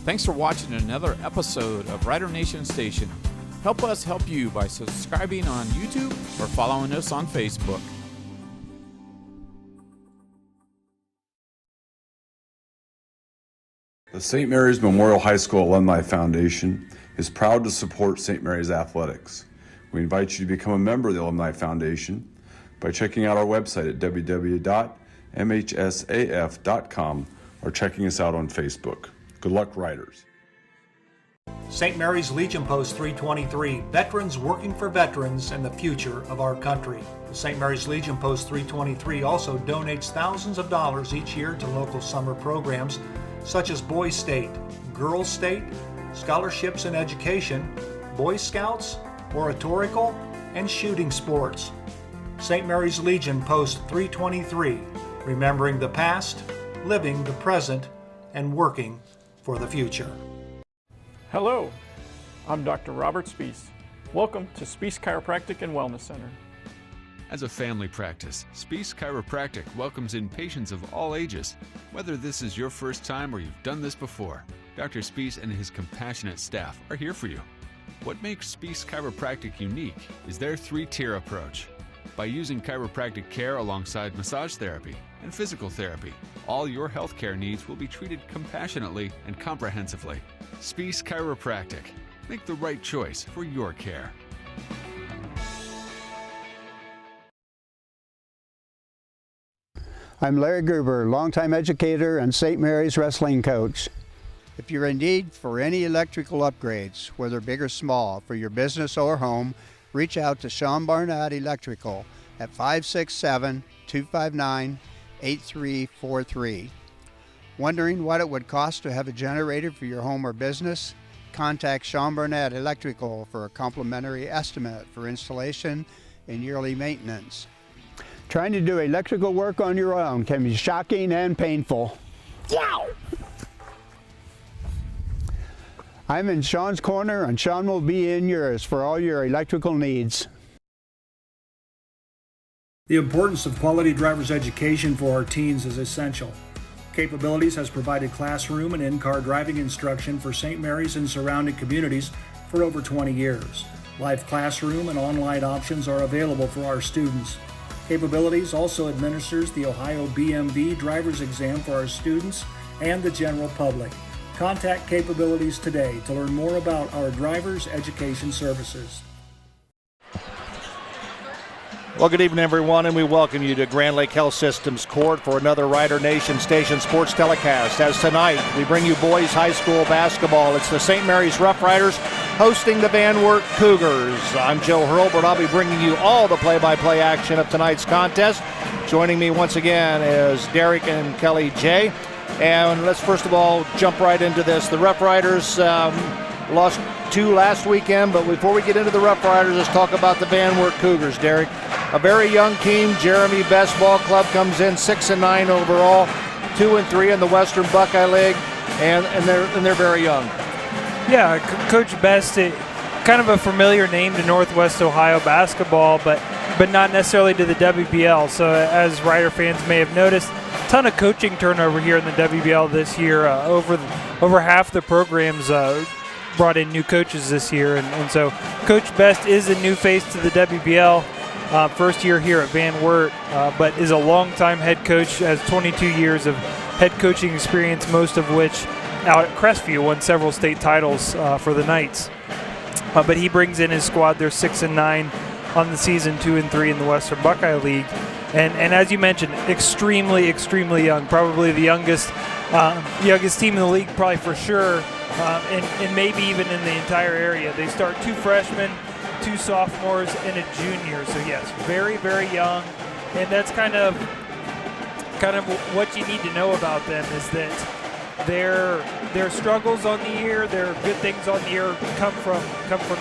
Thanks for watching another episode of Rider Nation Station. Help us help you by subscribing on YouTube or following us on Facebook. The St. Mary's Memorial High School Alumni Foundation is proud to support St. Mary's athletics. We invite you to become a member of the Alumni Foundation by checking out our website at www.mhsaf.com or checking us out on Facebook. Good luck, Riders. St. Mary's Legion Post 323, veterans working for veterans and the future of our country. The St. Mary's Legion Post 323 also donates thousands of dollars each year to local summer programs such as Boys State, Girls State, scholarships in education, Boy Scouts, oratorical, and shooting sports. St. Mary's Legion Post 323, remembering the past, living the present, and working for the future. Hello, I'm Dr. Robert Spees. Welcome to Spees Chiropractic and Wellness Center. As a family practice, Spees Chiropractic welcomes in patients of all ages. Whether this is your first time or you've done this before, Dr. Spees and his compassionate staff are here for you. What makes Spees Chiropractic unique is their three-tier approach. By using chiropractic care alongside massage therapy and physical therapy, all your healthcare needs will be treated compassionately and comprehensively. Spees Chiropractic. Make the right choice for your care. I'm Larry Gruber, longtime educator and St. Mary's wrestling coach. If you're in need for any electrical upgrades, whether big or small, for your business or home, reach out to Sean Barnett Electrical at 567-259-8343. Wondering what it would cost to have a generator for your home or business? Contact Sean Barnett Electrical for a complimentary estimate for installation and yearly maintenance. Trying to do electrical work on your own can be shocking and painful. Yow! I'm in Sean's corner, and Sean will be in yours for all your electrical needs. The importance of quality driver's education for our teens is essential. Capabilities has provided classroom and in-car driving instruction for St. Mary's and surrounding communities for over 20 years. Live classroom and online options are available for our students. Capabilities also administers the Ohio BMV driver's exam for our students and the general public. Contact Capabilities today to learn more about our driver's education services. Well, good evening, everyone, and we welcome you to Grand Lake Health Systems Court for another Rider Nation Station sports telecast. As tonight, we bring you boys high school basketball. It's the St. Mary's Rough Riders hosting the Van Wert Cougars. I'm Joe Hurlbert. I'll be bringing you all the play-by-play action of tonight's contest. Joining me once again is Derek and Kelly J. And let's first of all jump right into this. The Rough Riders lost 2 last weekend, but before we get into the Rough Riders, let's talk about the Van Wert Cougars, Derek. A very young team. Jeremy Best Ball Club comes in 6-9 overall, 2-3 in the Western Buckeye League, and they're very young. Yeah, Coach Best, kind of a familiar name to Northwest Ohio basketball, but not necessarily to the WBL. So as Rider fans may have noticed, a ton of coaching turnover here in the WBL this year. Over half the programs brought in new coaches this year, and so Coach Best is a new face to the WBL. First year here at Van Wert, but is a longtime head coach, has 22 years of head coaching experience, most of which out at Crestview, won several state titles for the Knights. But he brings in his squad. They're 6-9 on the season, 2-3 in the Western Buckeye League. And as you mentioned, extremely, extremely young, probably the youngest team in the league, probably for sure, and maybe even in the entire area. They start 2 freshmen, 2 sophomores, and a junior. So yes, very, very young, and that's kind of what you need to know about them is that their struggles on the year, their good things on the year come from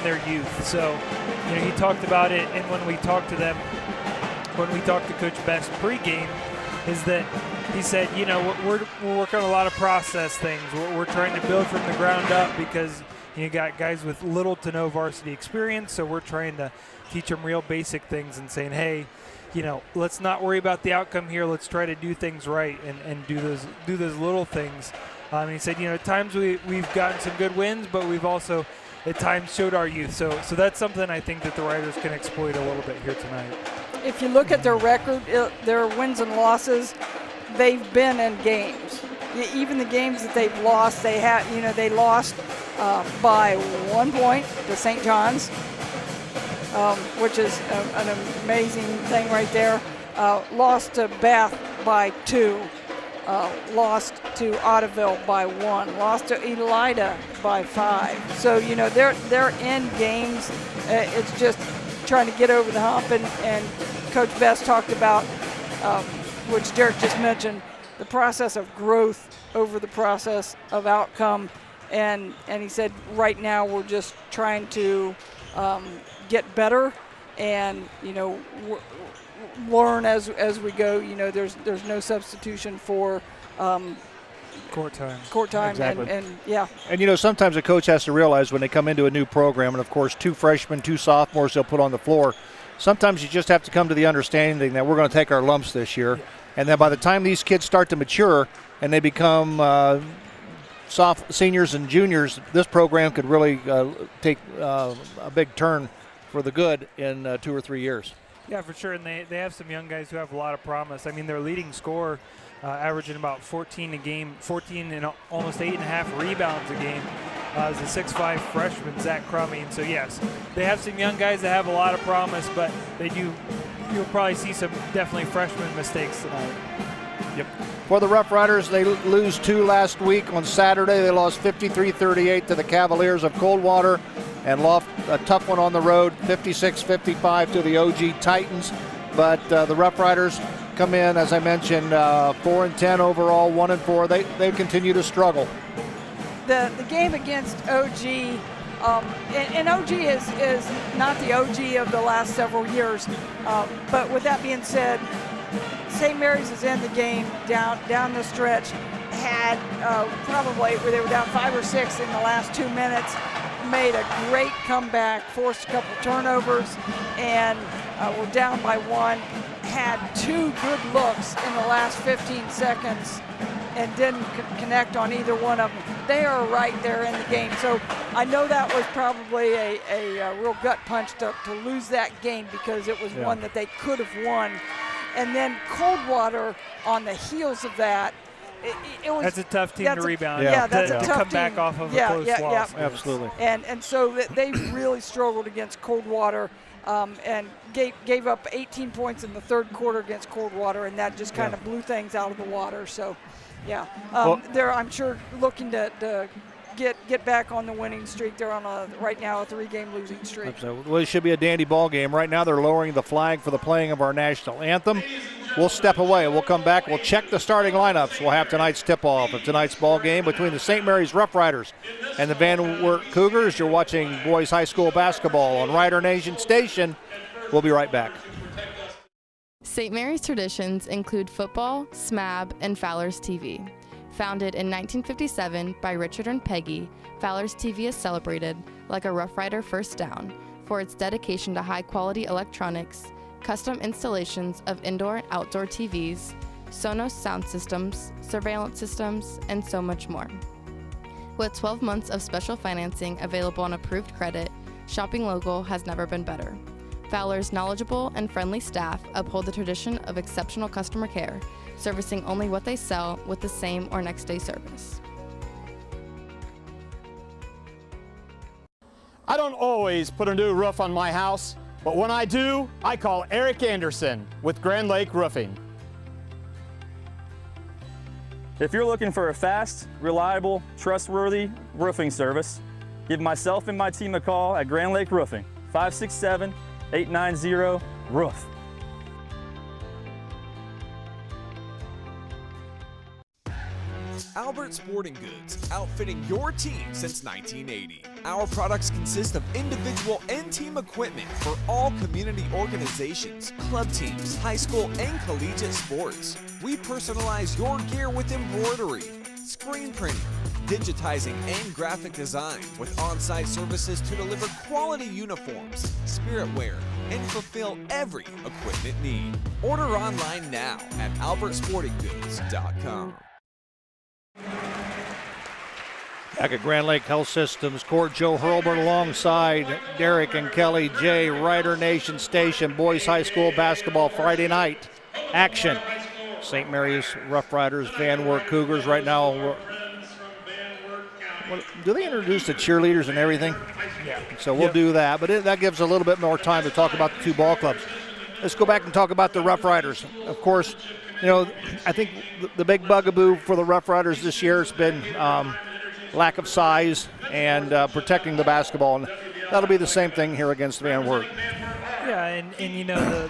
their youth. So he talked about it, and when we talked to Coach Best pregame, is that he said, we're working on a lot of process things. We're trying to build from the ground up because you got guys with little to no varsity experience, so we're trying to teach them real basic things and saying, hey, let's not worry about the outcome here. Let's try to do things right and do those little things He said, at times we've gotten some good wins, but we've also at times showed our youth. So that's something I think that the Riders can exploit a little bit here tonight. If you look at their record, their wins and losses, they've been in games. Even the games that they've lost, they lost by 1 point to St. John's, which is an amazing thing right there. Lost to Bath by 2. Lost to Ottoville by 1. Lost to Elida by 5. So they're in games. It's just trying to get over the hump. And Coach Best talked about, which Derek just mentioned, the process of growth over the process of outcome. And he said right now we're just trying to get better and learn as we go. There's no substitution for court time. Exactly. and yeah. And sometimes a coach has to realize when they come into a new program, and of course 2 freshmen, 2 sophomores they'll put on the floor, sometimes you just have to come to the understanding that we're going to take our lumps this year. And then by the time these kids start to mature and they become seniors and juniors, this program could really take a big turn for the good in 2 or 3 years. Yeah, for sure. And they have some young guys who have a lot of promise. Their leading scorer averaging about 14 a game, 14 and almost 8.5 rebounds a game is a 6'5" freshman, Zach Crummy. And so, yes, they have some young guys that have a lot of promise, but you'll probably see some definitely freshman mistakes tonight. Yep. For the Rough Riders, they lose 2 last week. On Saturday, they lost 53-38 to the Cavaliers of Coldwater and lost a tough one on the road, 56-55 to the OG Titans. But the Rough Riders come in, as I mentioned, 4-10 overall, 1-4. They continue to struggle. The game against OG, and OG is not the OG of the last several years. But with that being said, St. Mary's is in the game down the stretch. Had probably where they were down 5 or 6 in the last 2 minutes. Made a great comeback, forced a couple turnovers, and were down by 1. Had 2 good looks in the last 15 seconds and didn't connect on either one of them. They are right there in the game. So I know that was probably a real gut punch to lose that game because it was one that they could have won. And then Coldwater on the heels of that, it was, that's a tough team to rebound. Yeah, that's a to tough come team. back off of a close loss. Yeah. Absolutely. And so they really struggled against Coldwater and gave up 18 points in the third quarter against Coldwater, and that just kind of blew things out of the water. So, they're, I'm sure, looking to get back on the winning streak. They're on right now a 3-game losing streak. Well, it should be a dandy ball game. Right now they're lowering the flag for the playing of our national anthem. We'll step away. We'll come back. We'll check the starting lineups. We'll have tonight's tip-off of tonight's ball game between the St. Mary's Rough Riders and the Van Wert Cougars. You're watching boys high school basketball on Rider Nation Station. We'll be right back. St. Mary's traditions include football, SMAB, and Fowler's TV. Founded in 1957 by Richard and Peggy, Fowler's TV is celebrated, like a Rough Rider first down, for its dedication to high-quality electronics, custom installations of indoor and outdoor TVs, Sonos sound systems, surveillance systems, and so much more. With 12 months of special financing available on approved credit, shopping local has never been better. Fowler's knowledgeable and friendly staff uphold the tradition of exceptional customer care, servicing only what they sell with the same or next day service. I don't always put a new roof on my house, but when I do, I call Eric Anderson with Grand Lake Roofing. If you're looking for a fast, reliable, trustworthy roofing service, give myself and my team a call at Grand Lake Roofing, 567-890-ROOF. Albert Sporting Goods, outfitting your team since 1980. Our products consist of individual and team equipment for all community organizations, club teams, high school and collegiate sports. We personalize your gear with embroidery, screen printing, digitizing and graphic design with on-site services to deliver quality uniforms, spirit wear, and fulfill every equipment need. Order online now at albertsportinggoods.com. Back at Grand Lake Health Systems Court, Joe Hurlburt alongside Derek and Kelly J. Rider Nation Station, boys high school basketball Friday night action. St. Mary's Rough Riders, Van Wert Cougars right now. Do they introduce the cheerleaders and everything? Yeah. So we'll do that, but that gives a little bit more time to talk about the two ball clubs. Let's go back and talk about the Rough Riders. Of course, I think the big bugaboo for the Rough Riders this year has been lack of size and protecting the basketball, and that'll be the same thing here against Van Wert. Yeah, and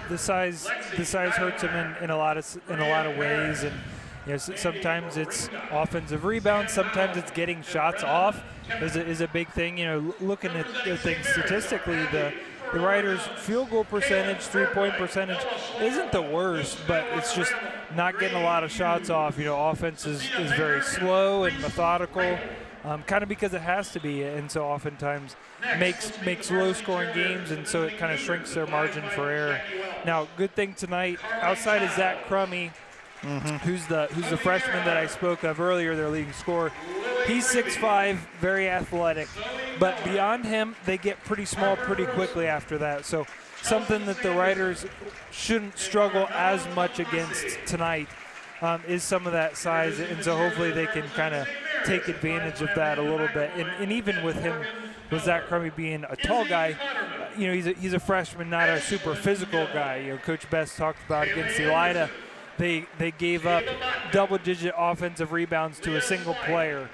the size hurts them in a lot of ways, and sometimes it's offensive rebounds, sometimes it's getting shots off is a big thing. Looking at things statistically, the Riders' field goal percentage, three-point percentage isn't the worst, but it's just not getting a lot of shots off. Offense is very slow and methodical. Kind of because it has to be, and so oftentimes makes low-scoring games, and so it kind of shrinks their margin for error. Now, good thing tonight, outside of Zach Crummy, who's the freshman that I spoke of earlier, their leading scorer. He's 6'5", very athletic, but beyond him, they get pretty small pretty quickly after that. So something that the Riders shouldn't struggle as much against tonight is some of that size, and so hopefully they can kind of take advantage of that a little bit. And even with him, with Zach Crummy being a tall guy, he's a freshman, not a super physical guy. Coach Best talked about against Elida, they gave up double-digit offensive rebounds to a single player.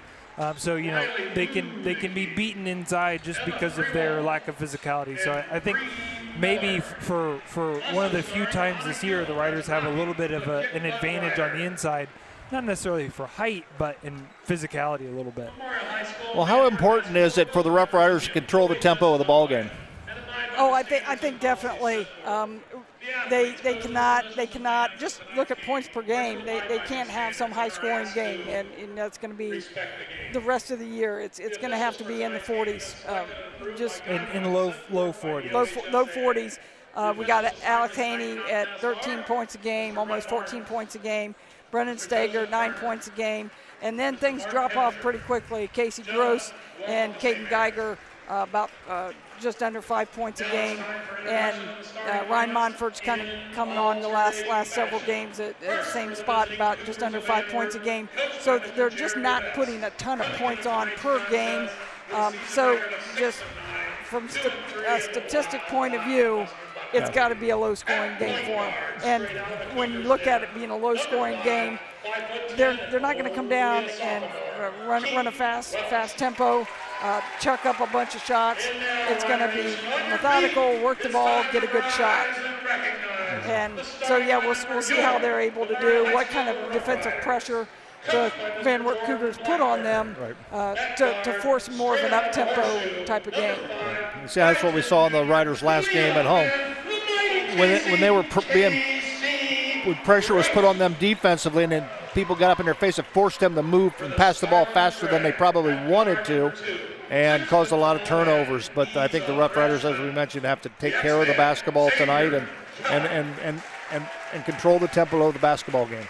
So they can be beaten inside just because of their lack of physicality. So I think maybe for one of the few times this year, the Riders have a little bit of an advantage on the inside, not necessarily for height, but in physicality a little bit. Well, how important is it for the Rough Riders to control the tempo of the ball game? Oh, I think definitely. They cannot just look at points per game. They can't have some high-scoring game, and that's going to be the rest of the year. It's going to have to be in the 40s, just in low 40s. Low 40s. We got Alex Haney at 13 points a game, almost 14 points a game. Brennan Stager, 9 points a game, and then things drop off pretty quickly. Casey Gross and Caden Geiger about just under 5 points a game, and Ryan Monford's kind of coming on the last several games at the same spot, about just under 5 points a game. So they're just not putting a ton of points on per game. So just from a statistic point of view, it's got to be a low-scoring game for them. And when you look at it being a low-scoring game, they're not going to come down and run a fast tempo, chuck up a bunch of shots. It's going to be methodical, work the ball, get a good shot. And so, we'll see how they're able to do, what kind of defensive pressure the Van Wert Cougars put on them to force more of an up-tempo type of game. See, that's what we saw in the Riders' last game at home. When they were when pressure was put on them defensively, and then people got up in their face and forced them to move and pass the ball faster than they probably wanted to, and caused a lot of turnovers. But I think the Rough Riders, as we mentioned, have to take care of the basketball tonight and control the tempo of the basketball game.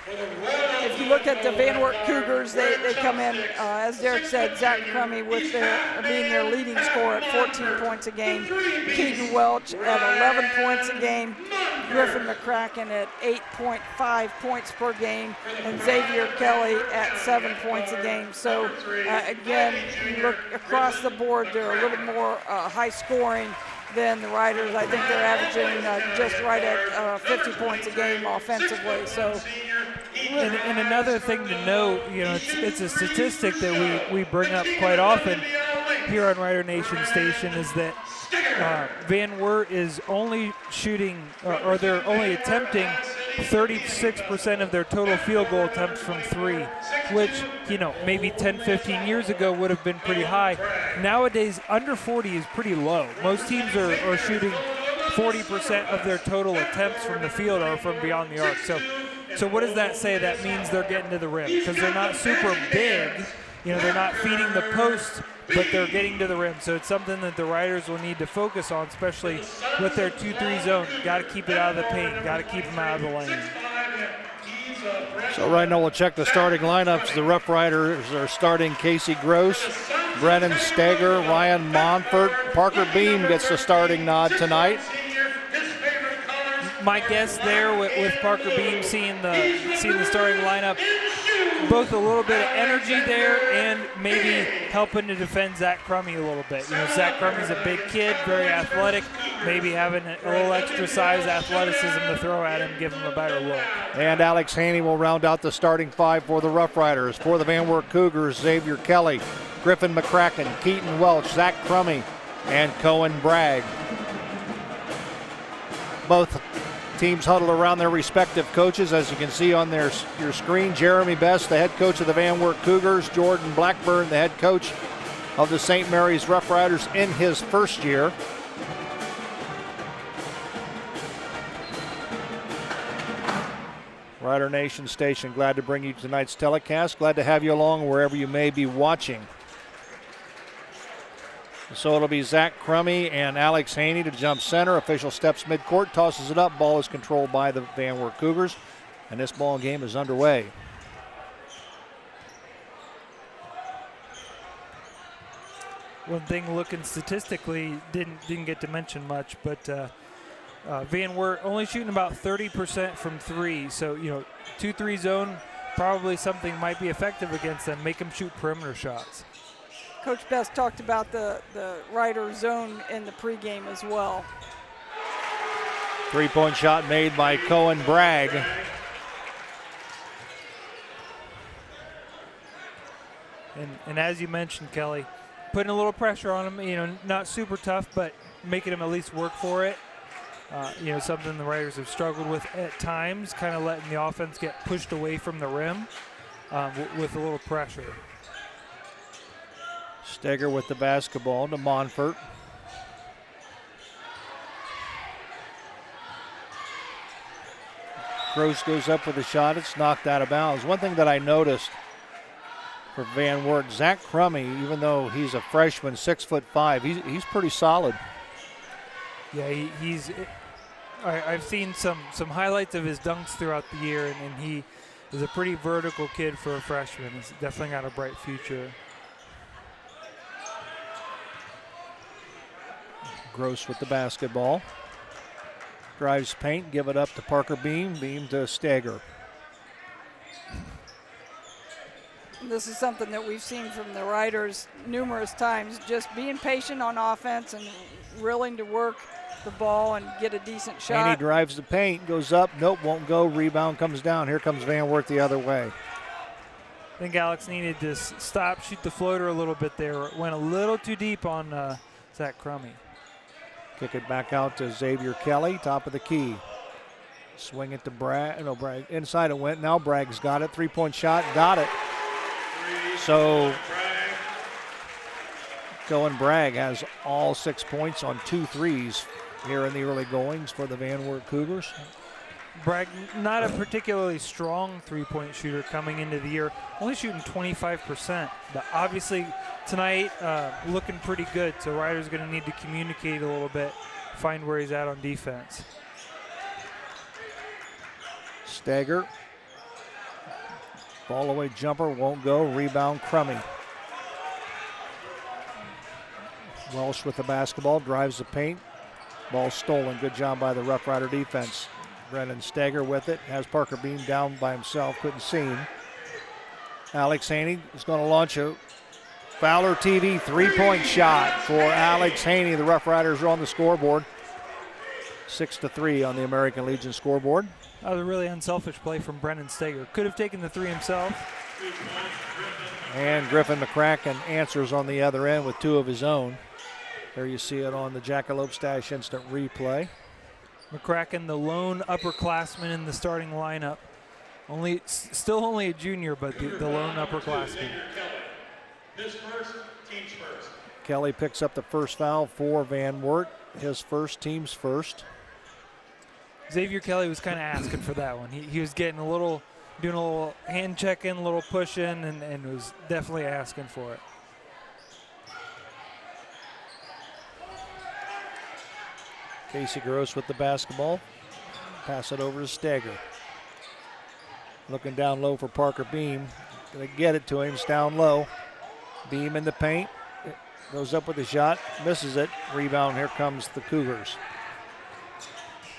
If you look at the Van Wert Cougars, they come in, as Derek said, Zach Crummy with being their leading scorer at 14 points a game, Keaton Welch at 11 points a game, Griffin McCracken at 8.5 points per game, and Xavier Kelly at 7 points a game. So again, you look across the board, they're a little more high scoring than the Riders. I think they're averaging just right at 50 points a game offensively. So. And another thing to note, it's a statistic that we bring up quite often here on Rider Nation Station, is that Van Wert is only shooting, or they're only attempting 36% of their total field goal attempts from three, which, maybe 10, 15 years ago would have been pretty high. Nowadays, under 40 is pretty low. Most teams are shooting 40% of their total attempts from the field or from beyond the arc. So what does that say? That means they're getting to the rim, because they're not super big. They're not feeding the post, but they're getting to the rim. So it's something that the Riders will need to focus on, especially with their 2-3 zone. Got to keep it out of the paint. Got to keep them out of the lane. So right now we'll check the starting lineups. The Rough Riders are starting Casey Gross, Brennan Steger, Ryan Monfort. Parker Beam gets the starting nod tonight. My guess there with Parker Beam seeing the starting lineup, both a little bit of energy there and maybe helping to defend Zach Crummy a little bit. You know, Zach Crummy's a big kid, very athletic, maybe having a little extra size athleticism to throw at him, give him a better look. And Alex Haney will round out the starting five for the Rough Riders. For the Van Wert Cougars, Xavier Kelly, Griffin McCracken, Keaton Welch, Zach Crummy, and Cohen Bragg. Both teams huddle around their respective coaches, as you can see on your screen. Jeremy Best, the head coach of the Van Wert Cougars. Jordan Blackburn, the head coach of the St. Mary's Rough Riders in his first year. Rider Nation Station, glad to bring you tonight's telecast. Glad to have you along wherever you may be watching. So it'll be Zach Crummy and Alex Haney to jump center. Official steps midcourt, tosses it up. Ball is controlled by the Van Wert Cougars, and this ball game is underway. One thing looking statistically, didn't get to mention much, but Van Wert only shooting about 30% from three. So, 2-3 zone, probably something might be effective against them. Make them shoot perimeter shots. Coach Best talked about the Rider zone in the pregame as well. Three-point shot made by Cohen Bragg. And as you mentioned, Kelly, putting a little pressure on him, not super tough, but making him at least work for it. Something the Riders have struggled with at times, kind of letting the offense get pushed away from the rim with a little pressure. Steger with the basketball to Monfort. Gross goes up with a shot. It's knocked out of bounds. One thing that I noticed for Van Wert, Zach Crummy, even though he's a freshman, 6'5", he's pretty solid. Yeah, I've seen some highlights of his dunks throughout the year, and he is a pretty vertical kid for a freshman. He's definitely got a bright future. Gross with the basketball. Drives paint, give it up to Parker Beam. Beam to Steger. This is something that we've seen from the Riders numerous times, just being patient on offense and willing to work the ball and get a decent shot. And he drives the paint, goes up, nope, won't go, rebound comes down. Here comes Van Wert the other way. I think Alex needed to stop, shoot the floater a little bit there. It went a little too deep on Zach Crummy. Kick it back out to Xavier Kelly, top of the key. Swing it to Bragg. No, Bragg. Inside it went. Now Bragg's got it. Three-point shot. Got it. So Cohen Bragg has all 6 points on 2 threes here in the early goings for the Van Wert Cougars. Bragg, not a particularly strong three-point shooter coming into the year, only shooting 25%. But obviously tonight looking pretty good, so Ryder's going to need to communicate a little bit, find where he's at on defense. Steger. Ball away jumper, won't go. Rebound, Crummy. Welsh with the basketball, drives the paint. Ball stolen. Good job by the Rough Rider defense. Brennan Steger with it. Has Parker Beam down by himself. Couldn't see him. Alex Haney is going to launch a Fowler TV three-point shot for Alex Haney. The Rough Riders are on the scoreboard. 6-3 on the American Legion scoreboard. That was a really unselfish play from Brennan Steger. Could have taken the three himself. And Griffin McCracken answers on the other end with 2 of his own. There you see it on the Jackalope Stash instant replay. McCracken, the lone upperclassman in the starting lineup. Still only a junior, but the lone upperclassman. His first, team's first. Kelly picks up the first foul for Van Wert. His first, team's first. Xavier Kelly was kind of asking for that one. He was getting doing a little hand checking, a little pushing, and was definitely asking for it. Casey Gross with the basketball. Pass it over to Steger. Looking down low for Parker Beam. Gonna get it to him. It's down low. Beam in the paint. It goes up with the shot. Misses it. Rebound. Here comes the Cougars.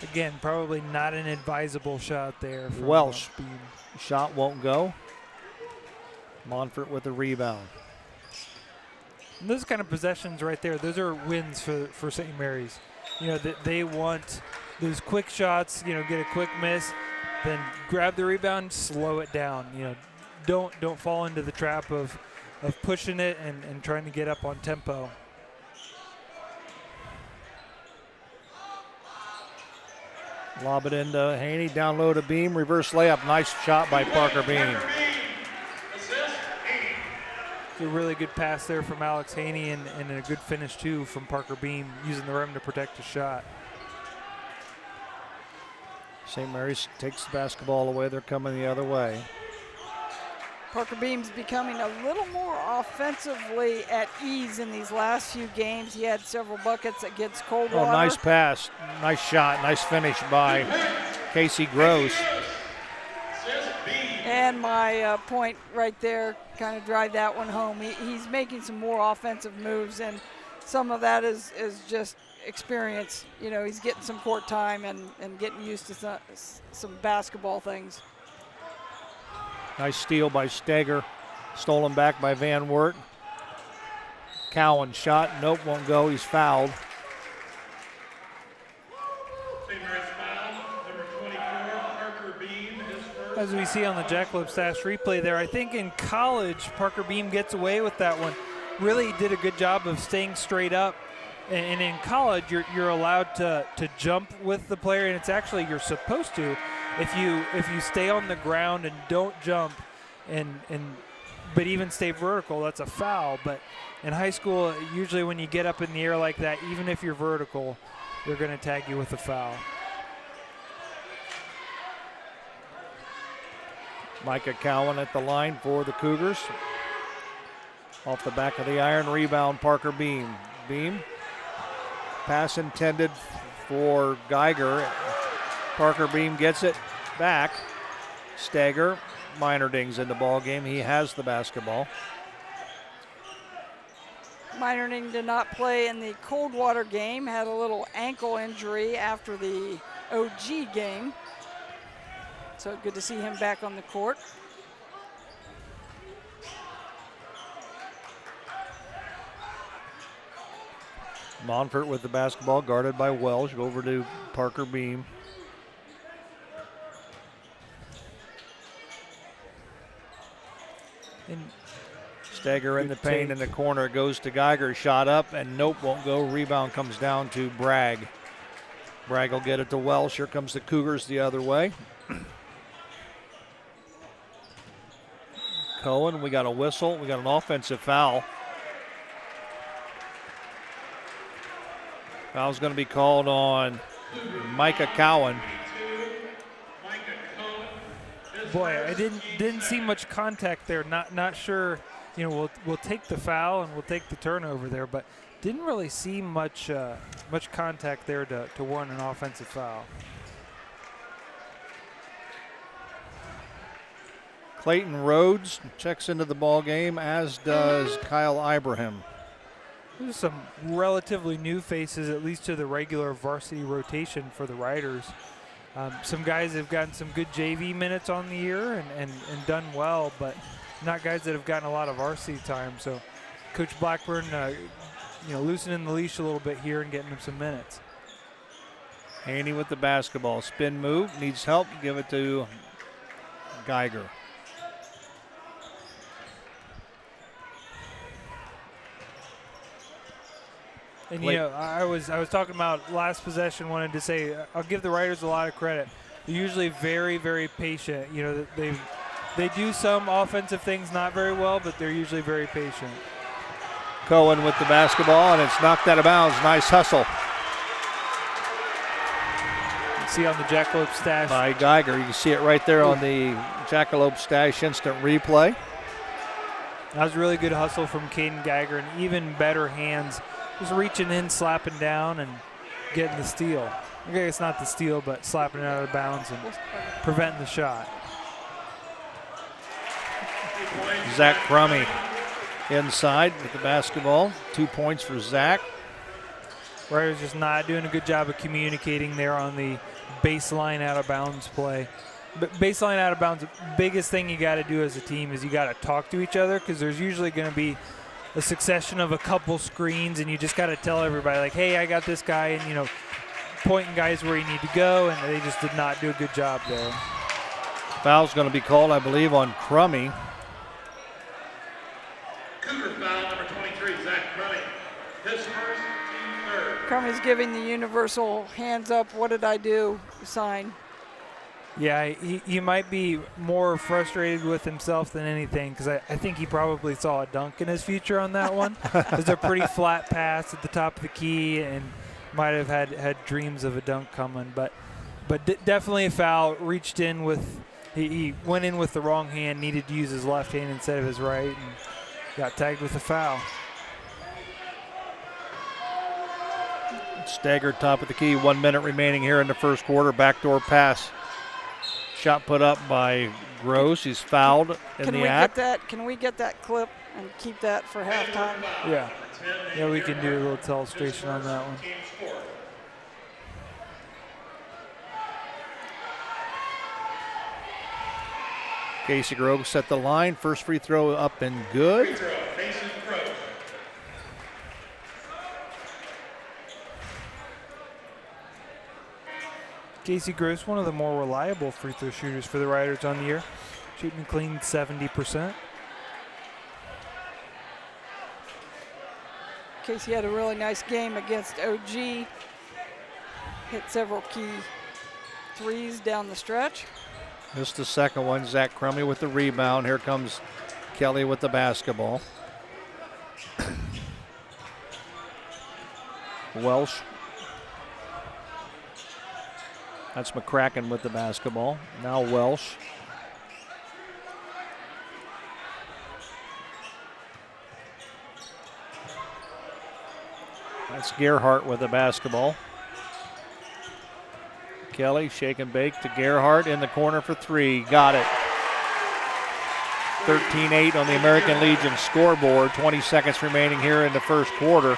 Again, probably not an advisable shot there. From Welsh. Beam. Shot won't go. Monfort with the rebound. And those kind of possessions right there, those are wins for St. Mary's. You know, they want those quick shots, you know, get a quick miss, then grab the rebound, slow it down. You know, don't fall into the trap of pushing it and trying to get up on tempo. Lob it into Haney, down low to Beam, reverse layup. Nice shot by Parker Beam. A really good pass there from Alex Haney and a good finish too from Parker Beam, using the rim to protect the shot. St. Mary's takes the basketball away. They're coming the other way. Parker Beam's becoming a little more offensively at ease in these last few games. He had several buckets against Coldwater. Oh, nice pass, nice shot, nice finish by Casey Gross. And my point right there, kind of drive that one home. He's making some more offensive moves, and some of that is just experience. You know, he's getting some court time and getting used to some basketball things. Nice steal by Steger. Stolen back by Van Wert. Cowan shot. Nope, won't go. He's fouled. As we see on the Jackalope Stash replay there, I think in college, Parker Beam gets away with that one. Really did a good job of staying straight up. And in college, you're allowed to jump with the player, and it's actually you're supposed to. If you stay on the ground and don't jump, but even stay vertical, that's a foul. But in high school, usually when you get up in the air like that, even if you're vertical, they're going to tag you with a foul. Micah Cowan at the line for the Cougars. Off the back of the iron, rebound Parker Beam. Beam. Pass intended for Geiger. Parker Beam gets it back. Steger. Meinerding's in the ball game. He has the basketball. Meinerding did not play in the Coldwater game. Had a little ankle injury after the OG game. So good to see him back on the court. Monfort with the basketball, guarded by Welsh. Over to Parker Beam. Steger in the paint in the corner. Goes to Geiger. Shot up and nope, won't go. Rebound comes down to Bragg. Bragg will get it to Welsh. Here comes the Cougars the other way. Cohen, we got a whistle. We got an offensive foul. Foul's going to be called on Micah Cowan. Boy, I didn't see much contact there. Not sure. You know, we'll take the foul and we'll take the turnover there, but didn't really see much contact there to warrant an offensive foul. Clayton Rhodes checks into the ball game, as does Kyle Ibrahim. There's some relatively new faces, at least to the regular varsity rotation for the Riders. Some guys have gotten some good JV minutes on the year and done well, but not guys that have gotten a lot of varsity time. So Coach Blackburn, loosening the leash a little bit here and getting him some minutes. Haney with the basketball. Spin move, needs help, give it to Geiger. And I was talking about last possession. Wanted to say I'll give the Riders a lot of credit. They're usually very, very patient. You know, they do some offensive things not very well, but they're usually very patient. Cohen with the basketball, and it's knocked out of bounds. Nice hustle. You see on the Jackalope Stash by Geiger. You can see it right there on the Jackalope Stash instant replay. That was a really good hustle from Caden Geiger, and even better hands. Just reaching in, slapping down, and getting the steal. Okay, it's not the steal, but slapping it out of bounds and preventing the shot. Zach Crummy inside with the basketball. 2 points for Zach. Ryder's just not doing a good job of communicating there on the baseline out of bounds play. But baseline out of bounds, the biggest thing you got to do as a team is you got to talk to each other, because there's usually going to be a succession of a couple screens, and you just got to tell everybody, like, hey, I got this guy, and, you know, pointing guys where you need to go, and they just did not do a good job there. Foul's going to be called, I believe, on Crummy. Cougar foul number 23, Zach Crummy. His first, team third. Crummy's giving the universal hands up, what did I do sign. Yeah, he might be more frustrated with himself than anything, because I think he probably saw a dunk in his future on that one. It was a pretty flat pass at the top of the key, and might have had dreams of a dunk coming. But definitely a foul. Reached in with he went in with the wrong hand, needed to use his left hand instead of his right, and got tagged with a foul. Staggered top of the key. 1 minute remaining here in the first quarter. Backdoor pass. Shot put up by Gross. He's fouled in the act. Can we get that clip and keep that for halftime? Yeah, we can do a little illustration on that one. Casey Groves set the line. First free throw up and good. Casey Gross, one of the more reliable free throw shooters for the Riders on the year, shooting clean 70%. Casey had a really nice game against OG. Hit several key threes down the stretch. Missed the second one. Zach Crummy with the rebound. Here comes Kelly with the basketball. Welsh. That's McCracken with the basketball. Now Welsh. That's Gerhardt with the basketball. Kelly, shake and bake to Gerhardt in the corner for three. Got it. 13-8 on the American Legion scoreboard. 20 seconds remaining here in the first quarter.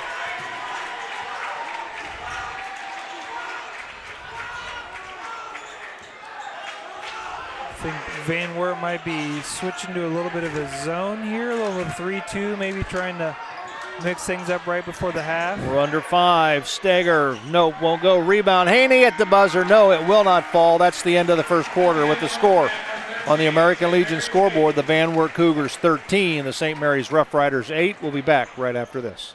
I think Van Wert might be switching to a little bit of a zone here, a little 3-2, maybe trying to mix things up right before the half. We're under 5. Steger, nope, won't go. Rebound. Haney at the buzzer. No, it will not fall. That's the end of the first quarter with the score. On the American Legion scoreboard, the Van Wert Cougars 13, the St. Mary's Rough Riders 8. We'll be back right after this.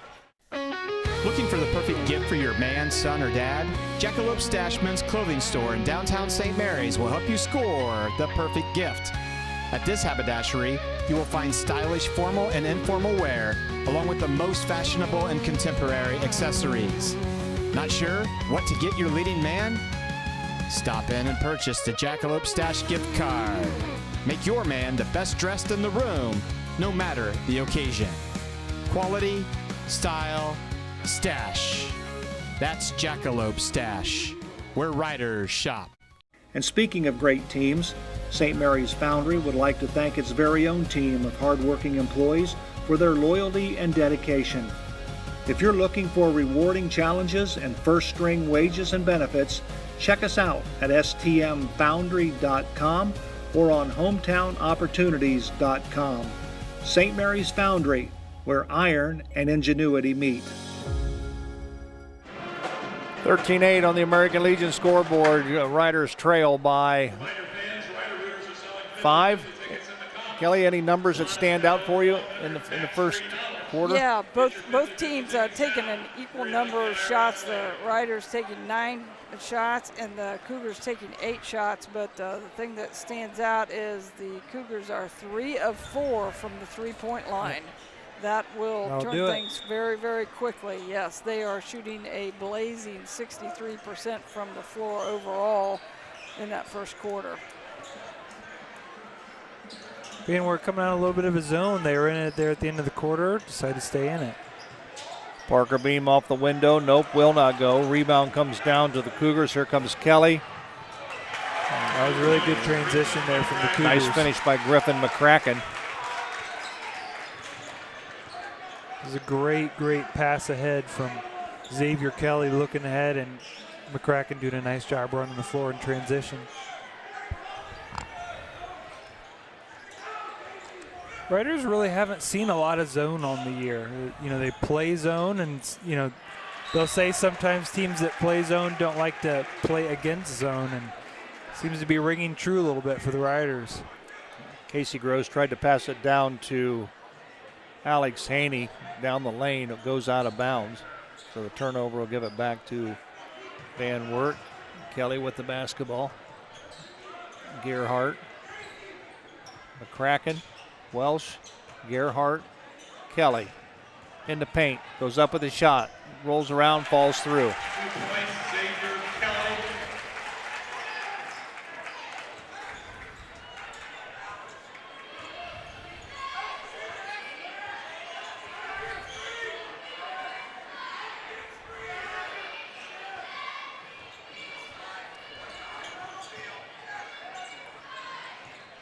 Looking for the perfect gift for your man, son, or dad? Jackalope Stash Men's Clothing Store in downtown St. Mary's will help you score the perfect gift. At this haberdashery, you will find stylish formal and informal wear, along with the most fashionable and contemporary accessories. Not sure what to get your leading man? Stop in and purchase the Jackalope Stash gift card. Make your man the best dressed in the room, no matter the occasion. Quality, style, stash. That's Jackalope Stash, where riders shop. And speaking of great teams, St. Mary's Foundry would like to thank its very own team of hardworking employees for their loyalty and dedication. If you're looking for rewarding challenges and first-string wages and benefits, check us out at stmfoundry.com or on hometownopportunities.com. St. Mary's Foundry, where iron and ingenuity meet. 13-8 on the American Legion scoreboard. Riders trail by 5. Kelly, any numbers that stand out for you in the first quarter? Yeah, both teams taking an equal number of shots. The Riders taking 9 shots and the Cougars taking 8 shots. But the thing that stands out is the Cougars are 3 of 4 from the three-point line. That will turn things very, very quickly. Yes, they are shooting a blazing 63% from the floor overall in that first quarter. Being we're coming out a little bit of a zone. They were in it there at the end of the quarter, decided to stay in it. Parker Beam off the window. Nope, will not go. Rebound comes down to the Cougars. Here comes Kelly. That was a really good transition there from the Cougars. Nice finish by Griffin McCracken. was a great pass ahead from Xavier Kelly looking ahead, and McCracken doing a nice job running the floor in transition. Riders really haven't seen a lot of zone on the year. You know, they play zone, and you know, they'll say sometimes teams that play zone don't like to play against zone, and seems to be ringing true a little bit for the Riders. Casey Gross tried to pass it down to Alex Haney down the lane. It goes out of bounds. So the turnover will give it back to Van Wert. Kelly with the basketball. Gerhardt. McCracken. Welsh. Gerhardt. Kelly. In the paint. Goes up with a shot. Rolls around, falls through.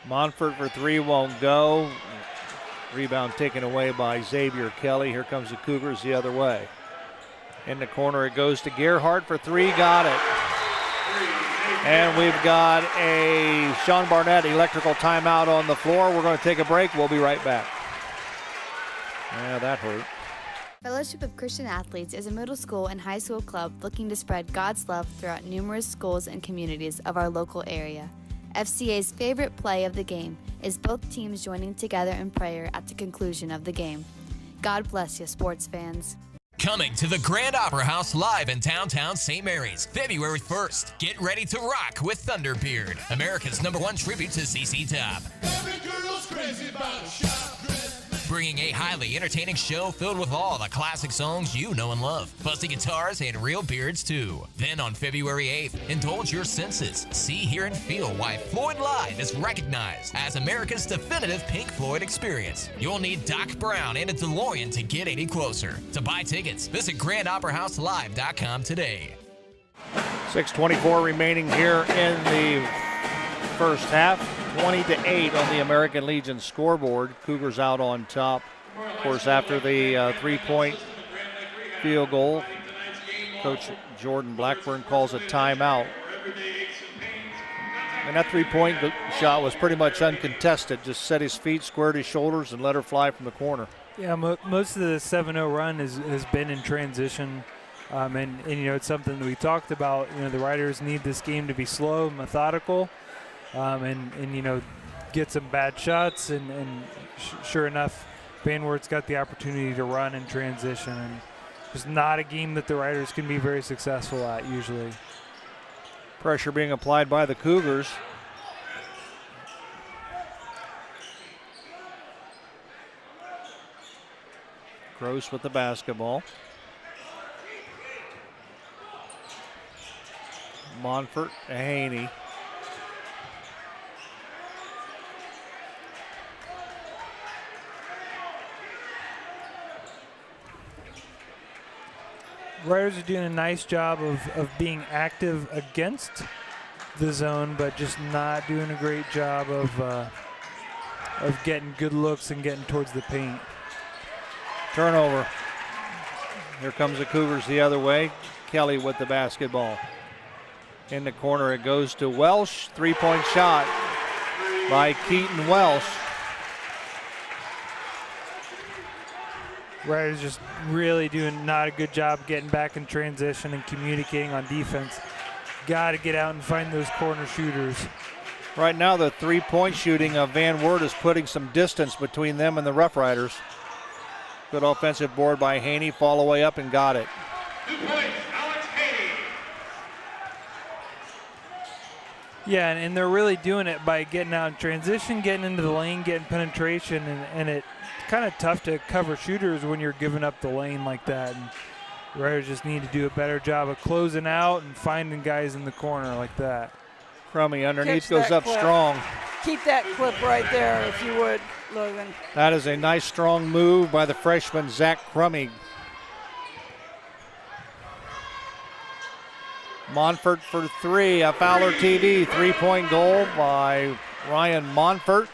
Monfort for three won't go. Rebound taken away by Xavier Kelly. Here comes the Cougars the other way. In the corner it goes to Gerhardt for three, got it. And we've got a Sean Barnett electrical timeout on the floor. We're going to take a break. We'll be right back. Yeah, that hurt. Fellowship of Christian Athletes is a middle school and high school club looking to spread God's love throughout numerous schools and communities of our local area. FCA's favorite play of the game is both teams joining together in prayer at the conclusion of the game. God bless you, sports fans. Coming to the Grand Opera House live in downtown St. Mary's, February 1st. Get ready to rock with Thunderbeard, America's #1 tribute to CC Top. Every girl's crazy about a shop dress. Bringing a highly entertaining show filled with all the classic songs you know and love, fuzzy guitars and real beards too. Then on February 8th, indulge your senses. See, hear, and feel why Floyd Live is recognized as America's definitive Pink Floyd experience. You'll need Doc Brown and a DeLorean to get any closer. To buy tickets, visit GrandOperaHouseLive.com today. 6:24 remaining here in the first half. 20-8 on the American Legion scoreboard. Cougars out on top. Of course, after the three-point field goal, Coach Jordan Blackburn calls a timeout. And that three-point shot was pretty much uncontested. Just set his feet, squared his shoulders, and let her fly from the corner. Yeah, most of the 7-0 run has been in transition. And you know, it's something that we talked about. You know, the Riders need this game to be slow, methodical. And you know, get some bad shots, and sure enough, Van Wert's got the opportunity to run in transition, and it's not a game that the Riders can be very successful at usually. Pressure being applied by the Cougars. Gross with the basketball. Monfort to Haney. Riders are doing a nice job of being active against the zone, but just not doing a great job of getting good looks and getting towards the paint. Turnover. Here comes the Cougars the other way. Kelly with the basketball. In the corner it goes to Welsh. Three-point shot by Keaton Welsh. Riders just really doing not a good job getting back in transition and communicating on defense. Got to get out and find those corner shooters. Right now the three-point shooting of Van Wert is putting some distance between them and the Rough Riders. Good offensive board by Haney. Fall away up and got it. 2 points, Alex Haney. Yeah, and they're really doing it by getting out in transition, getting into the lane, getting penetration, and it's kind of tough to cover shooters when you're giving up the lane like that. And Riders just need to do a better job of closing out and finding guys in the corner like that. Crummy underneath, Catch goes that up clip. strong. Keep that clip right there if you would, Logan. That is a nice strong move by the freshman Zach Crummy. Monfort for three, a Fowler TV three-point goal by Ryan Monfort.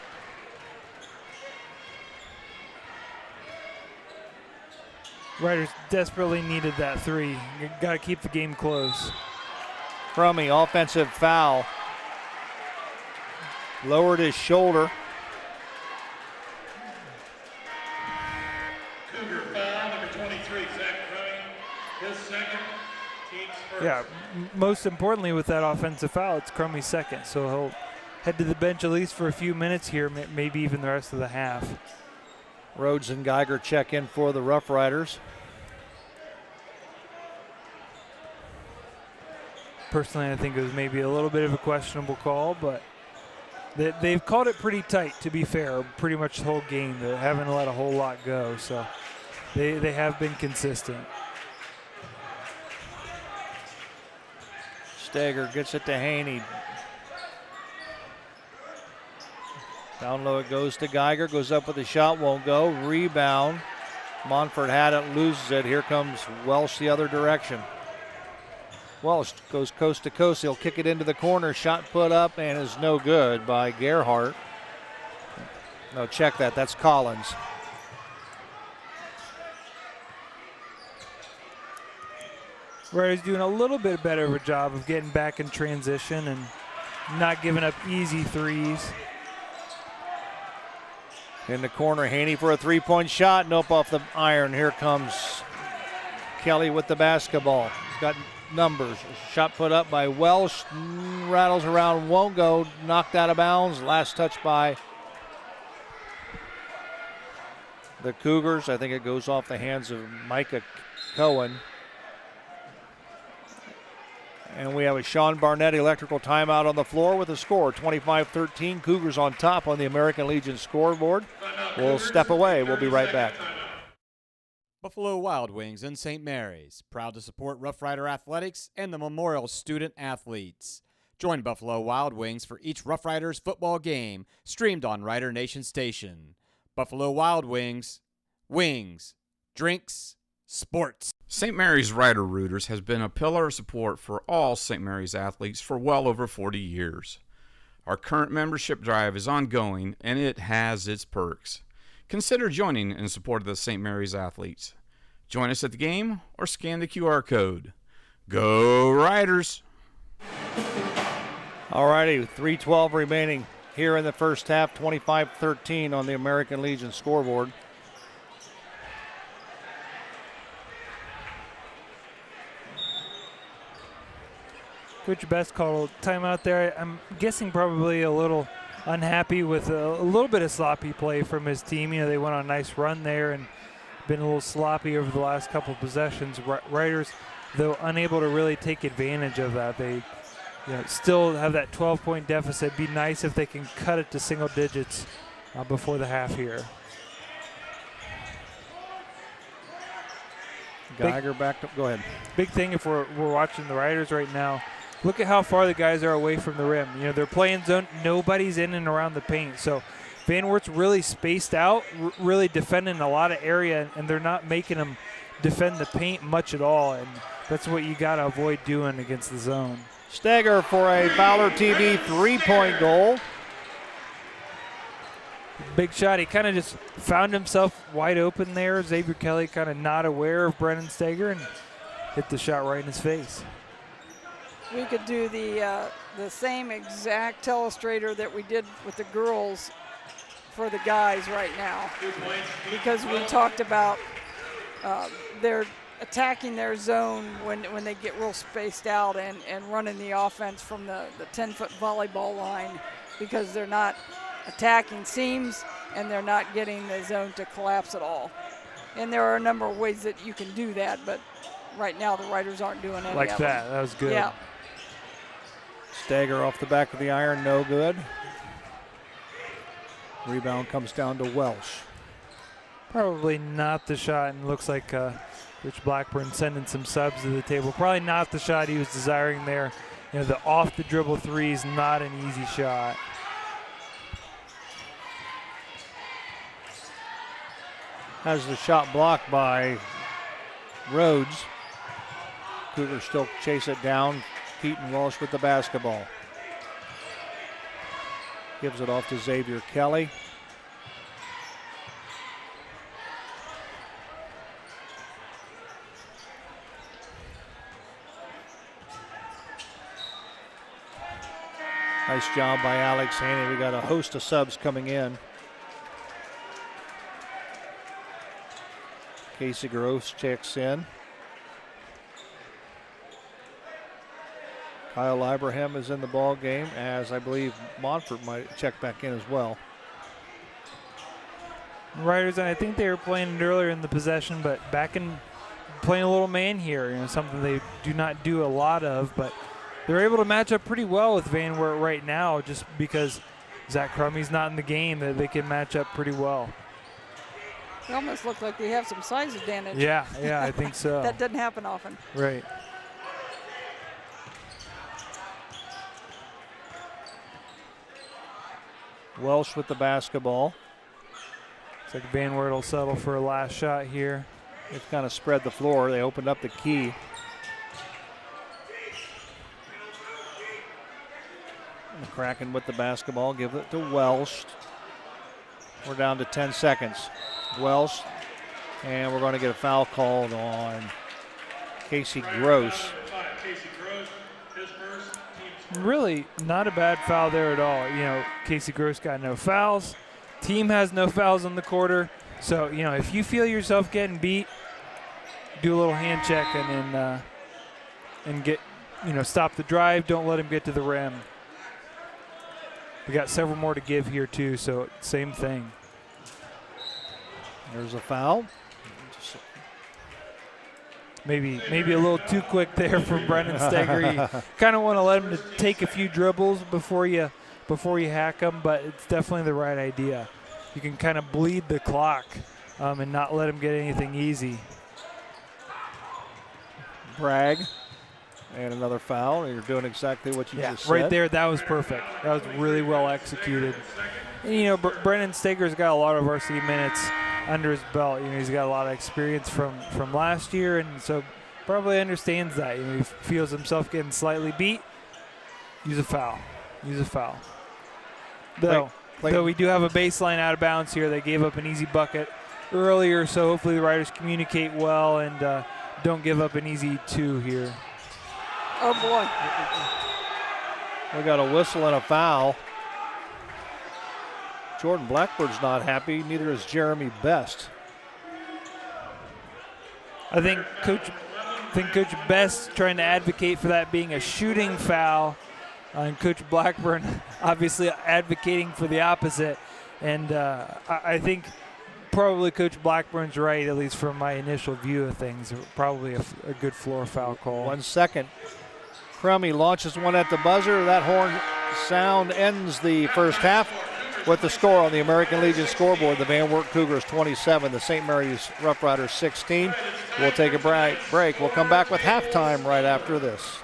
Riders desperately needed that 3. You got to keep the game close. Crummy, offensive foul. Lowered his shoulder. Cougar foul, number 23, Zach Crummy. His second, team's first. Yeah, most importantly with that offensive foul, it's Crummy's second. So he'll head to the bench at least for a few minutes here, maybe even the rest of the half. Rhodes and Geiger check in for the Rough Riders. Personally, I think it was maybe a little bit of a questionable call, but they've called it pretty tight, to be fair, pretty much the whole game. They haven't let a whole lot go, so they have been consistent. Steger gets it to Haney. Down low it goes to Geiger, goes up with a shot, won't go. Rebound. Monfort had it, loses it. Here comes Welsh the other direction. Welsh goes coast to coast. He'll kick it into the corner. Shot put up and is no good by Gerhardt. No, check that. That's Collins. Riders doing a little bit better of a job of getting back in transition and not giving up easy threes. In the corner, Haney for a three-point shot. Nope, off the iron. Here comes Kelly with the basketball. He's got numbers. Shot put up by Welsh. Rattles around, won't go. Knocked out of bounds. Last touch by the Cougars. I think it goes off the hands of Micah Cohen. And we have a Sean Barnett electrical timeout on the floor with a score, 25-13. Cougars on top on the American Legion scoreboard. We'll step away. We'll be right back. Buffalo Wild Wings in St. Mary's, proud to support Rough Rider Athletics and the Memorial Student Athletes. Join Buffalo Wild Wings for each Rough Riders football game, streamed on Rider Nation Station. Buffalo Wild Wings, wings, drinks, sports. St. Mary's Rider Rooters has been a pillar of support for all St. Mary's athletes for well over 40 years. Our current membership drive is ongoing, and it has its perks. Consider joining in support of the St. Mary's athletes. Join us at the game or scan the QR code. Go Riders! All righty, 3:12 remaining here in the first half, 25-13 on the American Legion scoreboard. Coach Best called a timeout there. I'm guessing probably a little unhappy with a little bit of sloppy play from his team. You know, they went on a nice run there and been a little sloppy over the last couple possessions. Riders, though, unable to really take advantage of that. They still have that 12-point deficit. Be nice if they can cut it to single digits before the half here. Geiger back up. Go ahead. Big thing if we're watching the Riders right now. Look at how far the guys are away from the rim. You know, they're playing zone. Nobody's in and around the paint. So Van Wert's really spaced out, really defending a lot of area, and they're not making them defend the paint much at all. And that's what you got to avoid doing against the zone. Steger for a Fowler TV three-point goal. Big shot. He kind of just found himself wide open there. Xavier Kelly kind of not aware of Brennan Steger and hit the shot right in his face. We could do the same exact telestrator that we did with the girls for the guys right now, because we talked about they're attacking their zone when they get real spaced out and running the offense from the 10-foot volleyball line, because they're not attacking seams and they're not getting the zone to collapse at all. And there are a number of ways that you can do that, but right now the Riders aren't doing any like of that. them. That was good. Yeah. Steger off the back of the iron, no good. Rebound comes down to Welsh. Probably not the shot, and looks like Rich Blackburn sending some subs to the table. Probably not the shot he was desiring there. You know, the off the dribble three is not an easy shot. Has the shot blocked by Rhodes. Cougars still chase it down. Keaton Walsh with the basketball. Gives it off to Xavier Kelly. Nice job by Alex Haney. We got a host of subs coming in. Casey Gross checks in. Kyle Ibrahim is in the ball game, as I believe Montfort might check back in as well. Riders, and I think they were playing it earlier in the possession, but back in playing a little man here, something they do not do a lot of, but they're able to match up pretty well with Van Wert right now, just because Zach Crummey's not in the game, that they can match up pretty well. It almost looked like they have some size advantage. Yeah, I think so. That doesn't happen often. Right. Welsh with the basketball. Looks like Van Wert will settle for a last shot here. They've kind of spread the floor. They opened up the key. And the Kraken with the basketball. Give it to Welsh. We're down to 10 seconds. Welsh. And we're going to get a foul called on Casey Gross. Really not a bad foul there at all. Casey Gross got no fouls. Team has no fouls in the quarter. So, if you feel yourself getting beat, do a little hand check and get, stop the drive. Don't let him get to the rim. We got several more to give here too, so same thing. There's a foul. Maybe a little too quick there from Brennan Steger. You kind of want to let him to take a few dribbles before you hack him, but it's definitely the right idea. You can kind of bleed the clock and not let him get anything easy. Bragg, and another foul. You're doing exactly what you just said. Right there, that was perfect. That was really well executed. And, Brennan Steger's got a lot of varsity minutes under his belt. He's got a lot of experience from last year, and so probably understands that. He feels himself getting slightly beat. Use a foul. Though we do have a baseline out of bounds here. They gave up an easy bucket earlier, so hopefully the Riders communicate well and don't give up an easy two here. Oh, boy. We got a whistle and a foul. Jordan Blackbird's not happy. Neither is Jeremy Best. I think Coach Best trying to advocate for that being a shooting foul, and Coach Blackburn obviously advocating for the opposite. And I think probably Coach Blackburn's right, at least from my initial view of things. Probably a good floor foul call. 1 second. Crummey launches one at the buzzer. That horn sound ends the first half. With the score on the American Legion scoreboard, the Van Wert Cougars 27, the St. Mary's Rough Riders 16. We'll take a break. We'll come back with halftime right after this.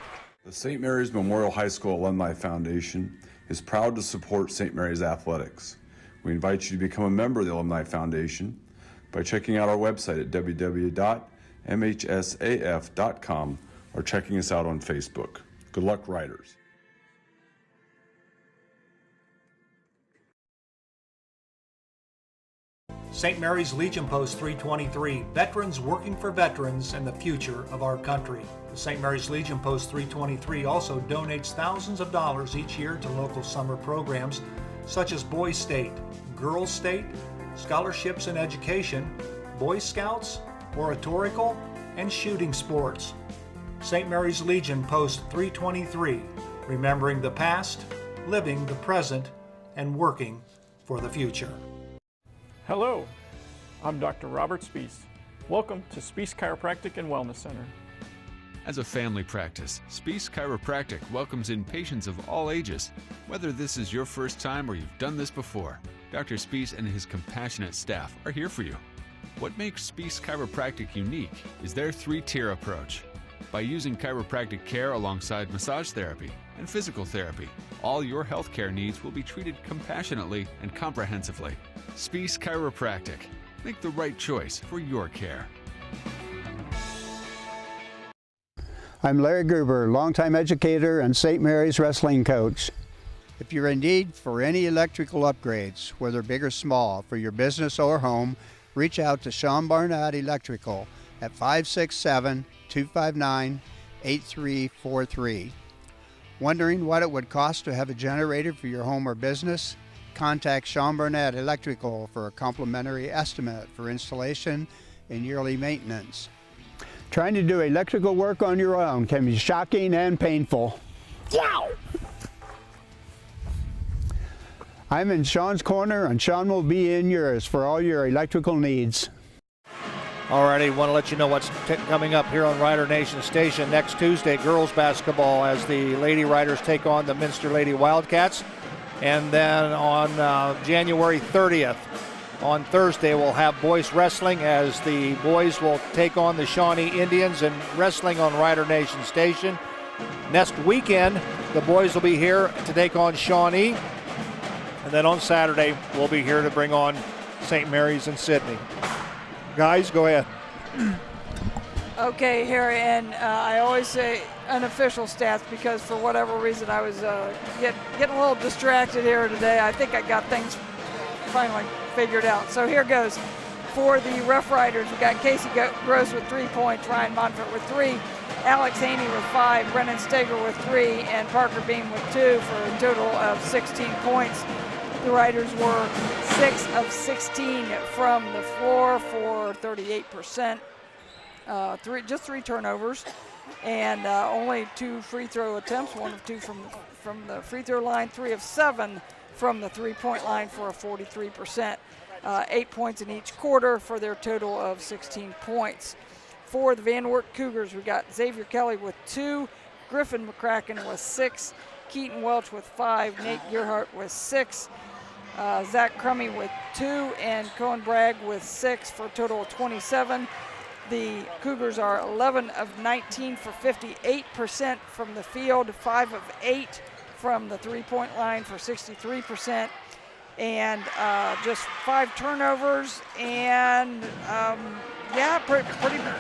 The St. Mary's Memorial High School Alumni Foundation is proud to support St. Mary's athletics. We invite you to become a member of the Alumni Foundation by checking out our website at www.mhsaf.com or checking us out on Facebook. Good luck, Riders. St. Mary's Legion Post 323, veterans working for veterans and the future of our country. The St. Mary's Legion Post 323 also donates thousands of dollars each year to local summer programs such as Boys State, Girls State, Scholarships in Education, Boy Scouts, Oratorical, and Shooting Sports. St. Mary's Legion Post 323, remembering the past, living the present, and working for the future. Hello, I'm Dr. Robert Spees. Welcome to Spees Chiropractic and Wellness Center. As a family practice, Spees Chiropractic welcomes in patients of all ages. Whether this is your first time or you've done this before, Dr. Spees and his compassionate staff are here for you. What makes Spees Chiropractic unique is their 3-tier approach. By using chiropractic care alongside massage therapy and physical therapy, all your healthcare needs will be treated compassionately and comprehensively. Spees Chiropractic. Make the right choice for your care. I'm Larry Gruber, longtime educator and St. Mary's wrestling coach. If you're in need for any electrical upgrades, whether big or small, for your business or home, reach out to Sean Barnett Electrical at 567-259-8343. Wondering what it would cost to have a generator for your home or business? Contact Sean Burnett Electrical for a complimentary estimate for installation and yearly maintenance. Trying to do electrical work on your own can be shocking and painful. Yow! I'm in Sean's corner, and Sean will be in yours for all your electrical needs. Alrighty, want to let you know what's coming up here on Rider Nation Station next Tuesday. Girls basketball as the Lady Riders take on the Minster Lady Wildcats. And then on January 30th, on Thursday, we'll have boys wrestling as the boys will take on the Shawnee Indians and wrestling on Rider Nation Station. Next weekend, the boys will be here to take on Shawnee. And then on Saturday, we'll be here to bring on St. Mary's and Sydney. Guys, go ahead. Okay, here, and I always say unofficial stats because for whatever reason I was getting a little distracted here today. I think I got things finally figured out. So here goes. For the Rough Riders, we got Casey Gross with 3 points, Ryan Monfort with 3, Alex Haney with 5, Brennan Steger with 3, and Parker Beam with 2 for a total of 16 points. The Riders were 6 of 16 from the floor for 38%. Just 3 turnovers, and only 2 free throw attempts, 1 of 2 from the free throw line, 3 of 7 from the 3-point line for a 43%. 8 points in each quarter for their total of 16 points. For the Van Wert Cougars, we got Xavier Kelly with 2, Griffin McCracken with 6, Keaton Welch with 5, Nate Gearhart with 6, Zach Crummy with 2, and Cohen Bragg with 6 for a total of 27. The Cougars are 11 of 19 for 58% from the field, 5 of 8 from the 3-point line for 63%, and just 5 turnovers. And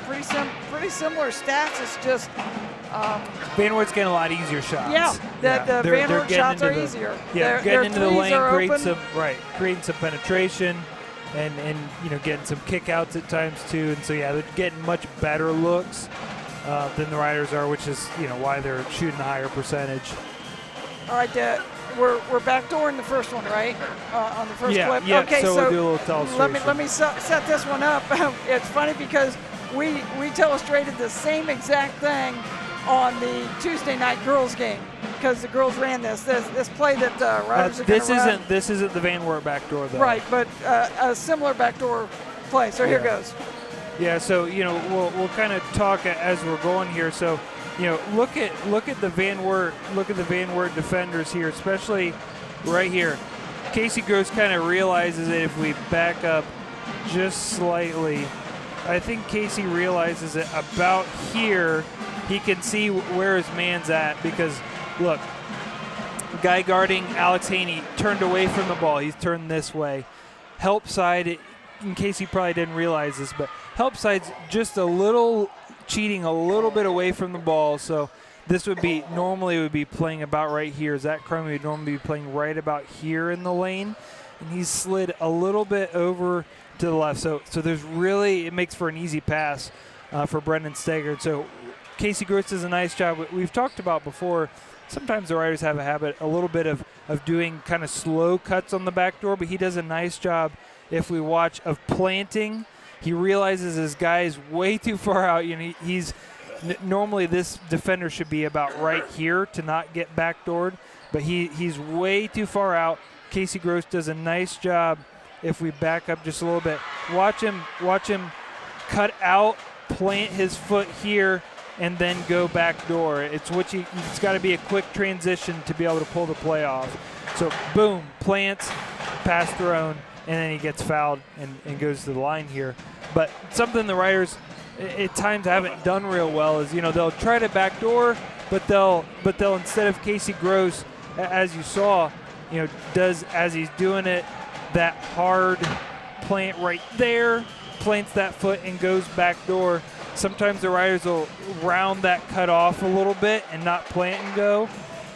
pretty similar stats. It's just Van Wert's getting a lot easier shots. The Van Wert shots are easier. Yeah, getting into the lane, creating some penetration. And getting some kickouts at times too, and so they're getting much better looks than the Riders are, which is why they're shooting a higher percentage. All right, we're backdooring the first one, right? On the first clip. Yeah. Okay, so we'll do a little illustration. Let me set this one up. It's funny because we illustrated the same exact thing on the Tuesday night girls game because the girls ran this play that Riders are going to run. This isn't the Van Wert backdoor though. Right, but a similar backdoor play. So here goes. Yeah, so we'll kind of talk as we're going here. So look at the Van Wert defenders here, especially right here. Casey Gross kind of realizes that if we back up just slightly, I think Casey realizes that about here he can see where his man's at because, look, guy guarding Alex Haney turned away from the ball. He's turned this way. Help side, in case he probably didn't realize this, but help side's just a little cheating a little bit away from the ball. So this would be playing about right here. Zach Crummy would normally be playing right about here in the lane, and he's slid a little bit over to the left. So there's really, it makes for an easy pass for Brendan Steger. So Casey Gross does a nice job. We've talked about before, sometimes the Riders have a habit a little bit of doing kind of slow cuts on the back door, but he does a nice job, if we watch, of planting. He realizes his guy is way too far out. He's normally this defender should be about right here to not get backdoored, but he's way too far out. Casey Gross does a nice job. If we back up just a little bit, watch him cut out, plant his foot here, and then go back door. It's got to be a quick transition to be able to pull the play off. So boom, plants, pass thrown, and then he gets fouled and goes to the line here. But something the Riders at times haven't done real well is they'll try to backdoor, but they'll instead of Casey Gross, as you saw, does as he's doing it, that hard plant right there, plants that foot and goes back door. Sometimes the Riders will round that cut off a little bit and not plant and go,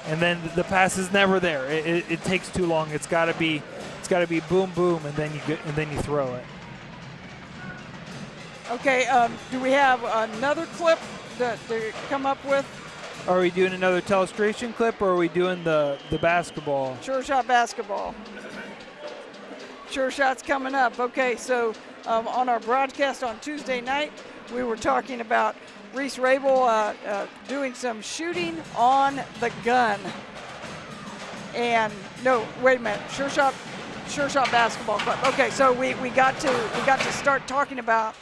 and then the pass is never there. It takes too long. It's got to be boom boom, and then you throw it. Okay, do we have another clip to come up with? Are we doing another Telestration clip, or are we doing the basketball? Sure shot basketball. Sure shot's coming up. Okay, so on our broadcast on Tuesday night, we were talking about Reese Rabel doing some shooting on the gun. And no, wait a minute, sure shot basketball clip. Okay, so we got to start talking about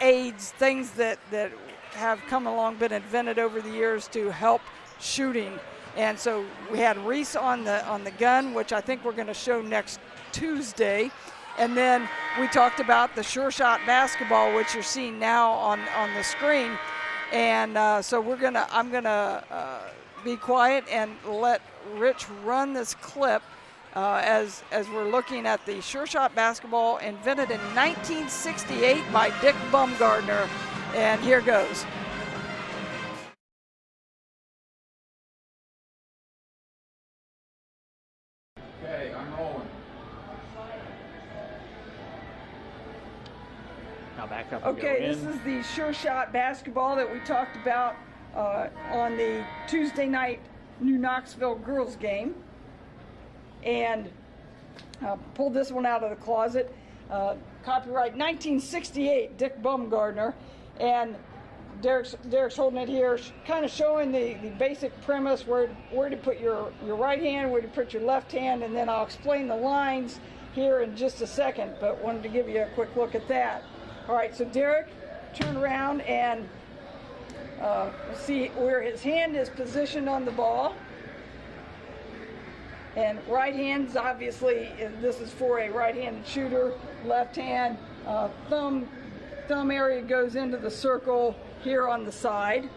aids, things that have come along, been invented over the years to help shooting. And so we had Reese on the gun, which I think we're going to show next Tuesday. And then we talked about the sure shot basketball, which you're seeing now on the screen. And so I'm gonna be quiet and let Rich run this clip as we're looking at the sure shot basketball invented in 1968 by Dick Baumgartner. And here goes. Okay, I'm rolling. Now back up. Okay, this is the sure shot basketball that we talked about on the Tuesday night New Knoxville girls game. And pulled this one out of the closet. Copyright 1968, Dick Baumgartner. And Derek's holding it here, kind of showing the basic premise, where to put your right hand, where to put your left hand, and then I'll explain the lines here in just a second, but wanted to give you a quick look at that. All right, so Derek, turn around and see where his hand is positioned on the ball. And right hand's obviously, this is for a right-handed shooter. Left hand, thumb area goes into the circle here on the side.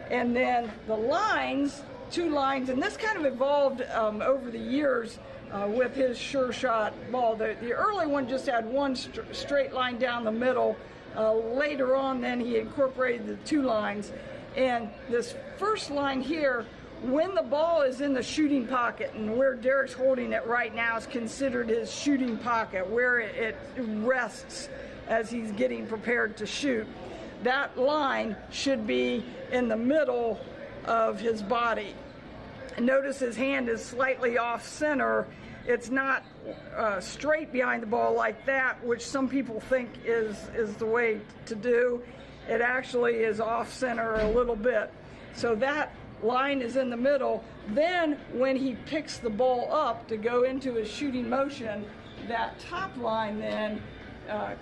And then the lines, 2 lines, and this kind of evolved over the years with his sure shot ball. The early one just had one straight line down the middle. Later on, then he incorporated the 2 lines. And this first line here, when the ball is in the shooting pocket, and where Derek's holding it right now is considered his shooting pocket, where it rests as he's getting prepared to shoot. That line should be in the middle of his body. And notice his hand is slightly off center. It's not straight behind the ball like that, which some people think is the way to do. It actually is off center a little bit. So that line is in the middle. Then when he picks the ball up to go into his shooting motion, that top line then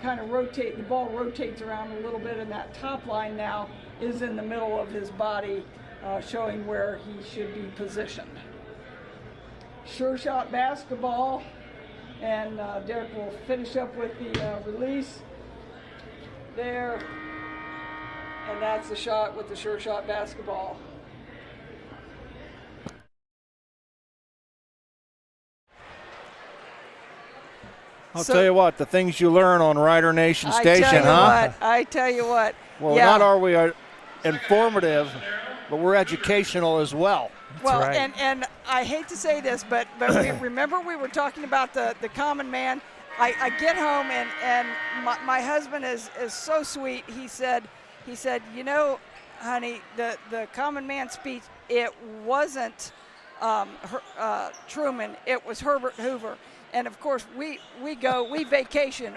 kind of the ball rotates around a little bit, and that top line now is in the middle of his body, showing where he should be positioned. Sure shot basketball, and Derek will finish up with the release there, and that's the shot with the sure shot basketball. I'll tell you what, the things you learn on Rider Nation Station, I tell you what. Well, yeah. not are we informative, but we're educational as well. Well, right. and I hate to say this, but remember we were talking about the common man. I get home and my husband is so sweet. He said, you know, honey, the common man speech, it wasn't Truman, it was Herbert Hoover. And of course, we vacation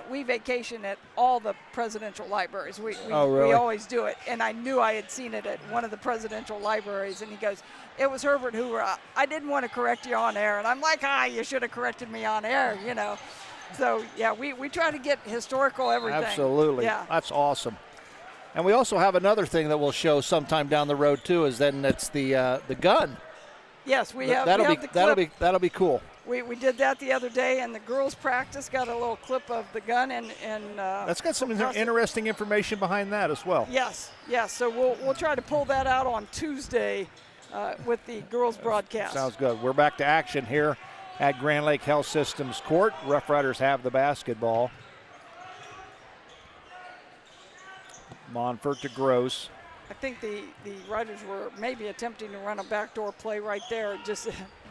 at all the presidential libraries. We always do it. And I knew I had seen it at one of the presidential libraries. And he goes, it was Herbert Hoover. I didn't want to correct you on air. And I'm like, you should have corrected me on air, you know. So yeah, we try to get historical everything. Absolutely. Yeah. That's awesome. And we also have another thing that we'll show sometime down the road too. Is then it's the gun. Yes, we have. That'll be cool. We did that the other day, and the girls' practice got a little clip of the gun, and that's got some interesting information behind that as well. Yes. So we'll try to pull that out on Tuesday with the girls' broadcast. Sounds good. We're back to action here at Grand Lake Health Systems Court. Rough Riders have the basketball. Monfort to Gross. I think the Riders were maybe attempting to run a backdoor play right there.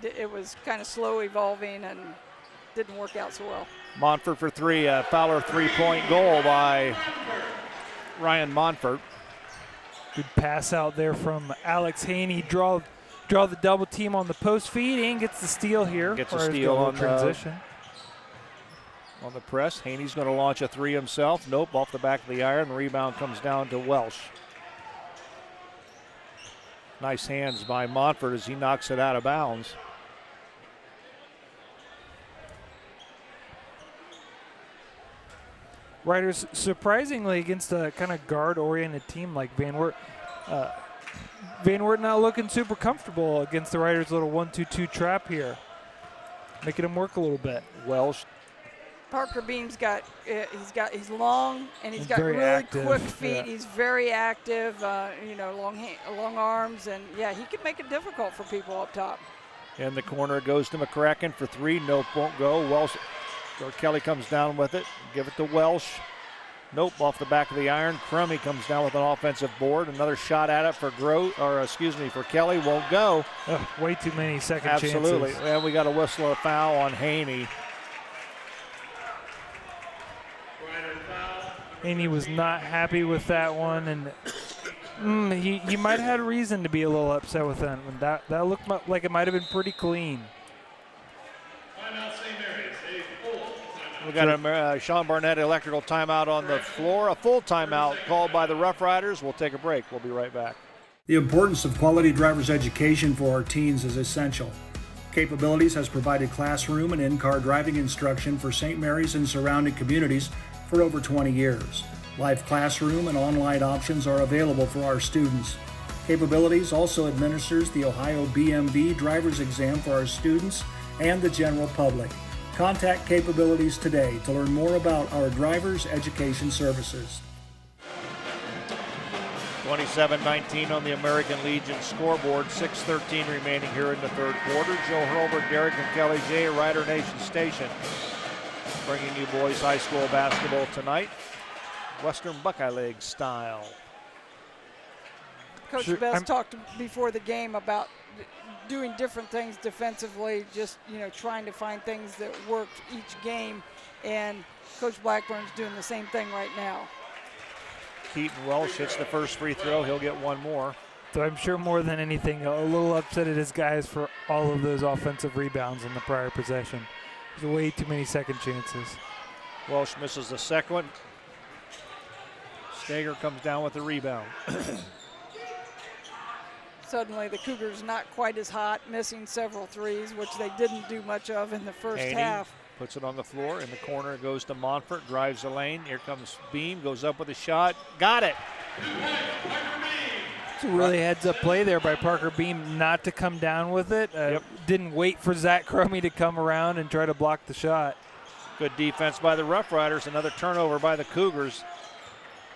It was kind of slow evolving and didn't work out so well. Monfort for 3, Fowler 3-point goal by Ryan Monfort. Good pass out there from Alex Haney. Draw the double team on the post feed and gets the steal here. Gets a steal on transition. On the press. Haney's going to launch a three himself. Nope, off the back of the iron. The rebound comes down to Welsh. Nice hands by Montfort as he knocks it out of bounds. Riders surprisingly against a kind of guard-oriented team like Van Wert. Van Wert not looking super comfortable against the Riders' little 1-2-2 trap here, making him work a little bit. Welsh. Parker Beam's got he's long and he's got very really active. quick feet. Yeah. He's very active. Long arms, and yeah, he can make it difficult for people up top. In the corner goes to McCracken for three. Nope, won't go. Welsh or Kelly comes down with it. Give it to Welsh. Nope, off the back of the iron. Crummy comes down with an offensive board. Another shot at it for for Kelly. Won't go. Way too many second Absolutely. chances. And we got to whistle a foul on Haney. Haney was not happy with that one, and he might have had reason to be a little upset with that one. That looked like it might have been pretty clean. We got a Sean Barnett electrical timeout on the floor. A full timeout called by the Rough Riders. We'll take a break. We'll be right back. The importance of quality driver's education for our teens is essential. Capabilities has provided classroom and in-car driving instruction for St. Mary's and surrounding communities for over 20 years. Live classroom and online options are available for our students. Capabilities also administers the Ohio BMV driver's exam for our students and the general public. Contact Capabilities today to learn more about our driver's education services. 27-19 on the American Legion scoreboard. 6:13 remaining here in the third quarter. Joe Hurlbert, Derek, and Kelly J. Rider Nation Station, bringing you boys high school basketball tonight, Western Buckeye League style. Coach Best talked before the game about doing different things defensively, just trying to find things that worked each game, and Coach Blackburn's doing the same thing right now. Keaton Welsh hits the first free throw. He'll get one more. So I'm sure more than anything, a little upset at his guys for all of those offensive rebounds in the prior possession. There's way too many second chances. Welsh misses the second one. Stager comes down with the rebound. Suddenly the Cougars not quite as hot, missing several threes, which they didn't do much of in the first Haney half. Puts it on the floor. In the corner it goes to Montfort. Drives the lane. Here comes Beam. Goes up with a shot. Got it. It's a really heads-up play there by Parker Beam not to come down with it. Didn't wait for Zach Crummy to come around and try to block the shot. Good defense by the Rough Riders. Another turnover by the Cougars.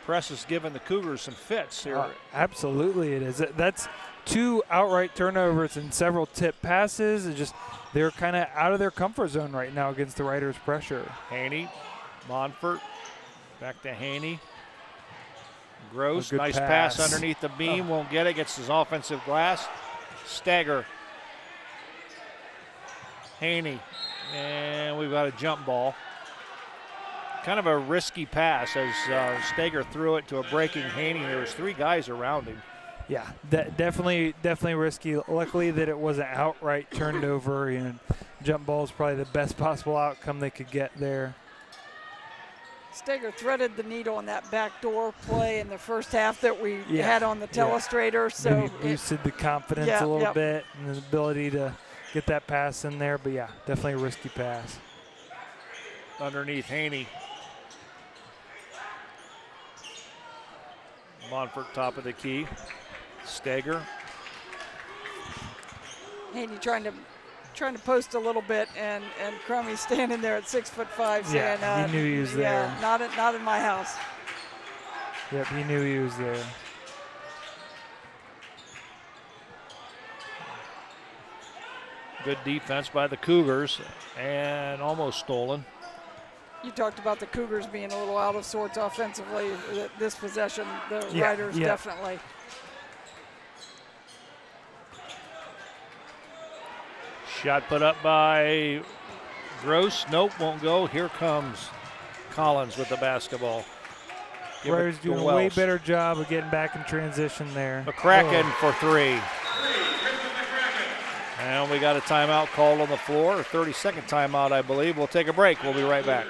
Press has given the Cougars some fits here. Absolutely it is. That's 2 outright turnovers and several tip passes. They're kind of out of their comfort zone right now against the Riders' pressure. Haney, Montfort, back to Haney. Gross, nice pass. underneath the beam, won't get it, gets his offensive glass. Stagger. Haney, and we've got a jump ball. Kind of a risky pass as Stagger threw it to a breaking Haney. There was 3 guys around him. Yeah, definitely risky. Luckily that it wasn't outright turned over, and jump ball is probably the best possible outcome they could get there. Steger threaded the needle on that backdoor play in the first half that we had on the telestrator. So maybe boosted the confidence a little bit and the ability to get that pass in there. But yeah, definitely a risky pass. Underneath Haney. Montfort top of the key. Steger. Haney trying to post a little bit, and Crummy standing there at 6'5", saying, he knew he was there. Not in my house. Yep, he knew he was there. Good defense by the Cougars, and almost stolen. You talked about the Cougars being a little out of sorts offensively. This possession, the Riders definitely. Shot put up by Gross. Nope, won't go. Here comes Collins with the basketball. Riders doing a way better job of getting back in transition there. McCracken for 3. And we got a timeout called on the floor, a 30-second timeout, I believe. We'll take a break. We'll be right back.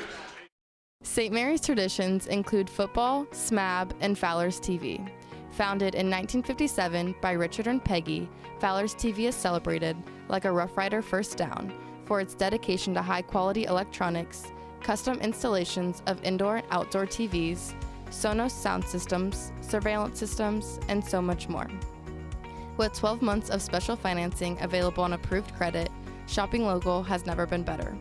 St. Mary's traditions include football, SMAB, and Fowler's TV. Founded in 1957 by Richard and Peggy, Fowler's TV is celebrated, like a Rough Rider first down, for its dedication to high-quality electronics, custom installations of indoor and outdoor TVs, Sonos sound systems, surveillance systems, and so much more. With 12 months of special financing available on approved credit, shopping local has never been better.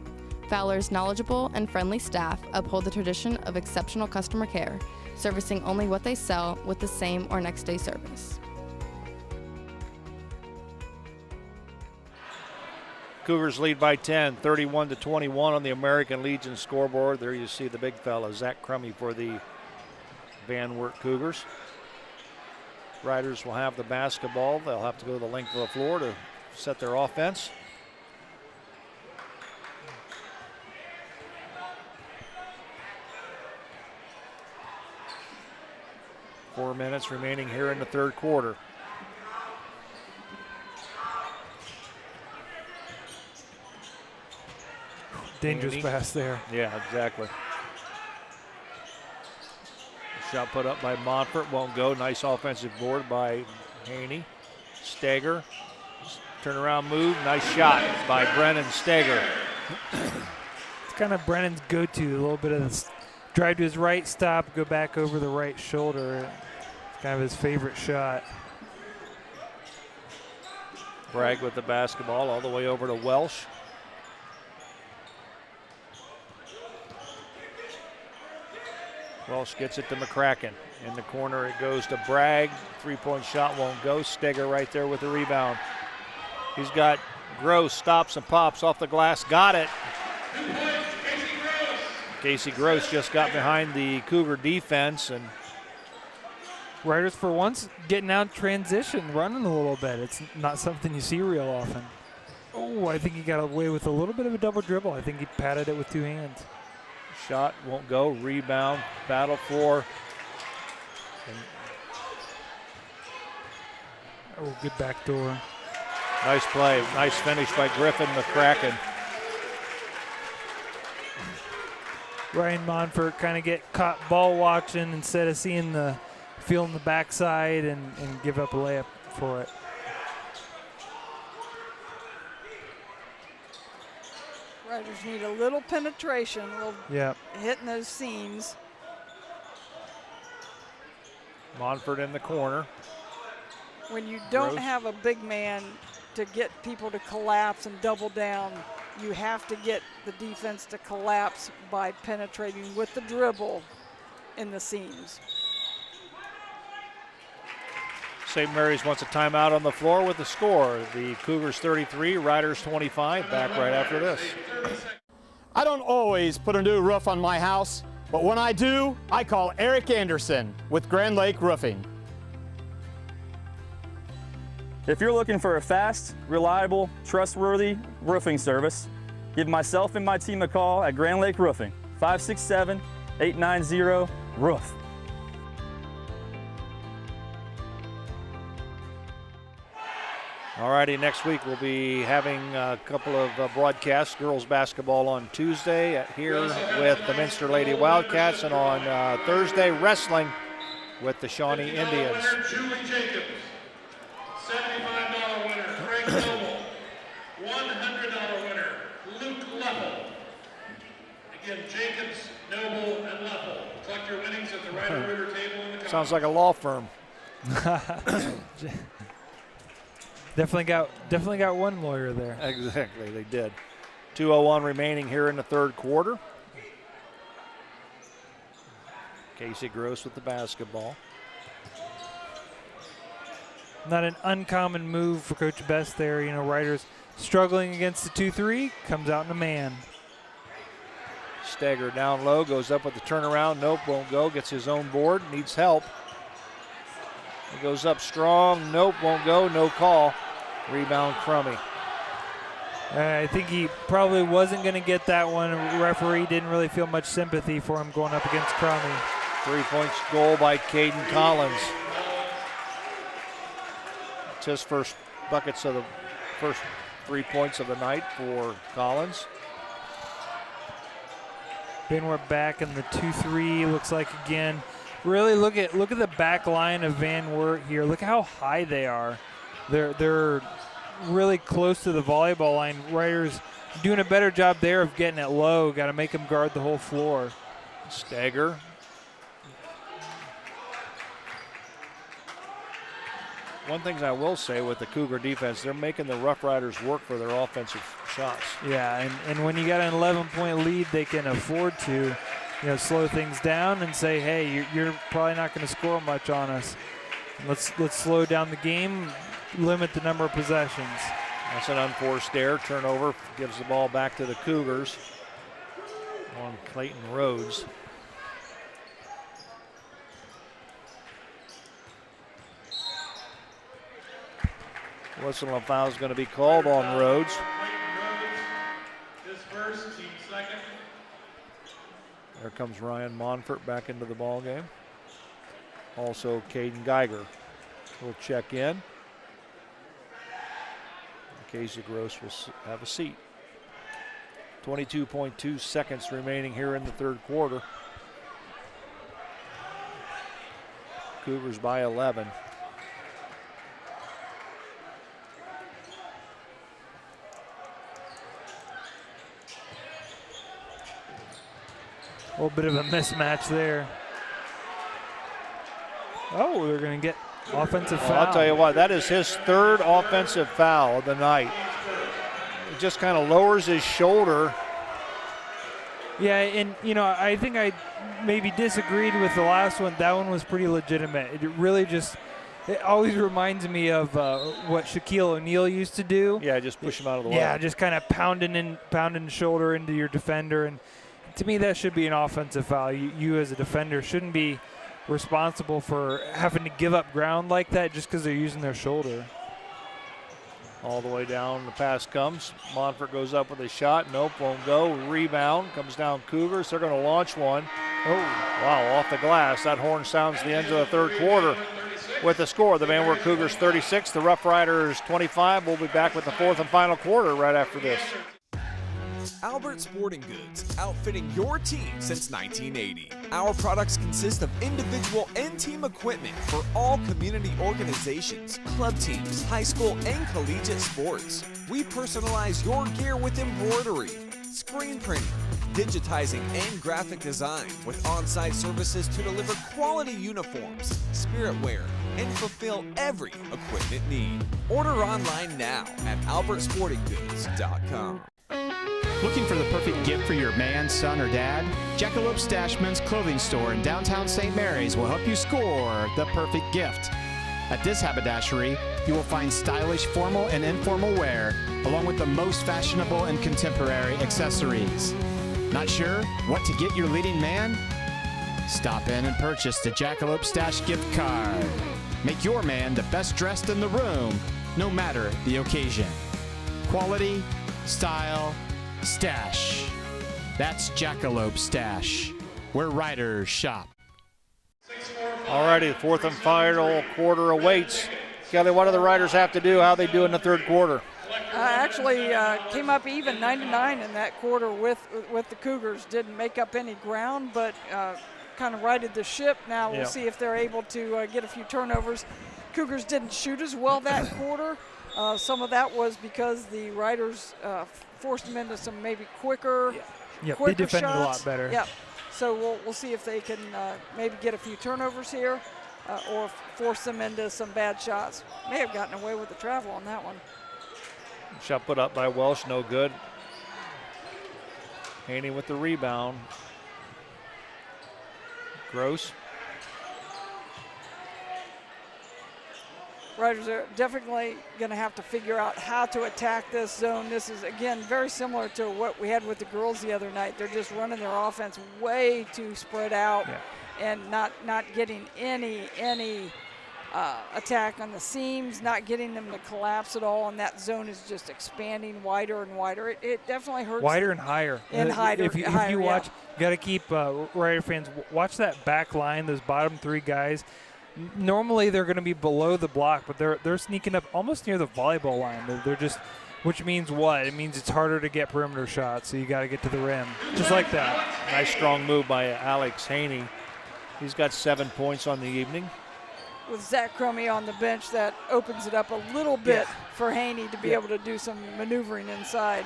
Fowler's knowledgeable and friendly staff uphold the tradition of exceptional customer care, servicing only what they sell with the same or next day service. Cougars lead by 10, 31-21 on the American Legion scoreboard. There you see the big fella, Zach Crummey for the Van Wert Cougars. Riders will have the basketball. They'll have to go the length of the floor to set their offense. Four minutes remaining here in the third quarter. Dangerous pass there. Yeah, exactly. Shot put up by Montfort, won't go. Nice offensive board by Haney. Steger, turnaround move, nice shot by Brennan Steger. It's kind of Brennan's go-to, a little bit of this drive to his right, stop, go back over the right shoulder. It's kind of his favorite shot. Bragg with the basketball all the way over to Welsh. Welsh gets it to McCracken. In the corner it goes to Bragg. Three-point shot won't go. Steger right there with the rebound. He's got Gross, stops and pops off the glass. Got it. Casey Gross just got behind the Cougar defense. And Riders for once getting out transition, running a little bit. It's not something you see real often. Oh, I think he got away with a little bit of a double dribble. I think he patted it with two hands. Shot won't go. Rebound. Battle for. Oh, good back door. Nice play. Nice finish by Griffin McCracken. Ryan Monfort kind of get caught ball watching instead of feeling the backside and give up a layup for it. Riders need a little penetration, a little hitting those seams. Monfort in the corner. When you don't have a big man to get people to collapse and double down, you have to get the defense to collapse by penetrating with the dribble in the seams. St. Mary's wants a timeout on the floor with the score. The Cougars 33, Riders 25. Back right after this. I don't always put a new roof on my house, but when I do, I call Eric Anderson with Grand Lake Roofing. If you're looking for a fast, reliable, trustworthy roofing service, give myself and my team a call at Grand Lake Roofing, 567-890-ROOF. All righty, next week we'll be having a couple of broadcasts. Girls basketball on Tuesday here with the Minster Lady Wildcats, and on Thursday, wrestling with the Shawnee Indians. Julie Jacobs, $75 winner, Frank Noble, $100 winner, Luke Leffel. Again, Jacobs, Noble, and Leffel. Collect your winnings at the Rider table in the Sounds like a law firm. Definitely got one lawyer there. Exactly, they did. 2:01 remaining here in the third quarter. Casey Gross with the basketball. Not an uncommon move for Coach Best there. You know, Riders struggling against the 2-3, comes out in a man. Steger down low, goes up with the turnaround. Nope, won't go. Gets his own board, needs help. He goes up strong. Nope, won't go. No call. Rebound, Crummey. I think he probably wasn't going to get that one. The referee didn't really feel much sympathy for him going up against Crummey. 3-point goal by Caden Collins. It's his first buckets of the first 3 points of the night for Collins. Ben, we're back in the 2-3, looks like again. Really look at the back line of Van Wert here. Look how high they are. They're really close to the volleyball line. Riders doing a better job there of getting it low. Got to make them guard the whole floor. Stagger. One thing I will say with the Cougar defense, they're making the Rough Riders work for their offensive shots. Yeah, and when you got an 11-point lead, they can afford to, slow things down and say, hey, you're probably not going to score much on us. Let's slow down the game, limit the number of possessions. That's an unforced error. Turnover gives the ball back to the Cougars on Clayton Rhodes. Whistle and foul is going to be called on Rhodes. His first, team second. There comes Ryan Monfort back into the ball game. Also Caden Geiger will check in. Casey Gross will have a seat. 22.2 seconds remaining here in the third quarter. Cougars by 11. A little bit of a mismatch there. Oh, they're going to get offensive foul. I'll tell you what, that is his third offensive foul of the night. It just kind of lowers his shoulder. Yeah, and I think I maybe disagreed with the last one. That one was pretty legitimate. It really it always reminds me of what Shaquille O'Neal used to do. Yeah, just push him out of the way. Yeah, just kind of pounding shoulder into your defender. And to me, that should be an offensive foul. You as a defender shouldn't be responsible for having to give up ground like that just because they're using their shoulder. All the way down, the pass comes. Monfort goes up with a shot. Nope, won't go. Rebound comes down Cougars. They're going to launch one. Oh, wow, off the glass. That horn sounds the end of the third quarter with the score. The Van Wert Cougars 36, the Rough Riders 25. We'll be back with the fourth and final quarter right after this. Albert Sporting Goods, outfitting your team since 1980. Our products consist of individual and team equipment for all community organizations, club teams, high school and collegiate sports. We personalize your gear with embroidery, screen printing, digitizing and graphic design with on-site services to deliver quality uniforms, spirit wear, and fulfill every equipment need. Order online now at albertsportinggoods.com. Looking for the perfect gift for your man, son, or dad? Jackalope Stash Men's Clothing Store in downtown St. Mary's will help you score the perfect gift. At this haberdashery, you will find stylish formal and informal wear, along with the most fashionable and contemporary accessories. Not sure what to get your leading man? Stop in and purchase the Jackalope Stash gift card. Make your man the best dressed in the room, no matter the occasion. Quality, style, stash. That's Jackalope Stash, where riders shop. Alrighty, the fourth and final quarter awaits. Kelly, what do the Riders have to do? How they do in the third quarter? Actually came up even 9-9 in that quarter with the Cougars. Didn't make up any ground, but kind of righted the ship. Now we'll see if they're able to get a few turnovers. Cougars didn't shoot as well that quarter. Some of that was because the Riders forced them into some maybe quicker they defended shots. a lot better. Yep. So we'll see if they can maybe get a few turnovers here or force them into some bad shots. May have gotten away with the travel on that one. Shot put up by Welsh, no good. Haney with the rebound. Gross. Riders are definitely going to have to figure out how to attack this zone. This is, again, very similar to what we had with the girls the other night. They're just running their offense way too spread out and not getting any attack on the seams, not getting them to collapse at all, and that zone is just expanding wider and wider. It definitely hurts. Wider and higher. And higher. If you watch, you got to keep Rider fans watch that back line. Those bottom three guys. Normally they're going to be below the block, but they're sneaking up almost near the volleyball line. They're just, which means what? It means it's harder to get perimeter shots. So you got to get to the rim, just like that. Nice strong move by Alex Haney. He's got 7 points on the evening. With Zach Crummy on the bench, that opens it up a little bit for Haney to be able to do some maneuvering inside.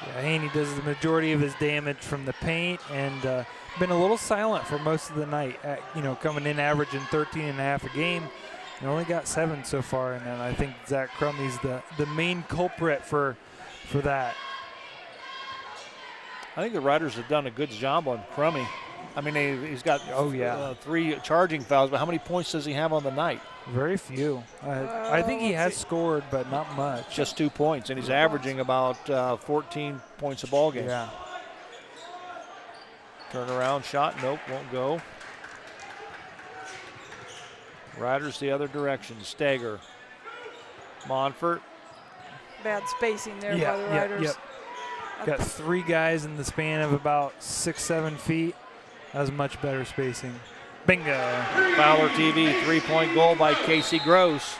Yeah, Haney does the majority of his damage from the paint and been a little silent for most of the night. Coming in averaging 13.5 a game. He only got 7 so far, and then I think Zach Crummy's the main culprit for that. I think the Riders have done a good job on Crummy. I mean, he's got 3 charging fouls, but how many points does he have on the night? Very few. I think he has scored, but not much. Just 2 points, and he's averaging about 14 points a ball game. Yeah. Turnaround shot, nope, won't go. Riders the other direction, Stager. Monfort. Bad spacing there by the Riders. Yep. Got 3 guys in the span of about 6-7 feet. That was much better spacing. Bingo. Fowler TV 3-point goal by Casey Gross.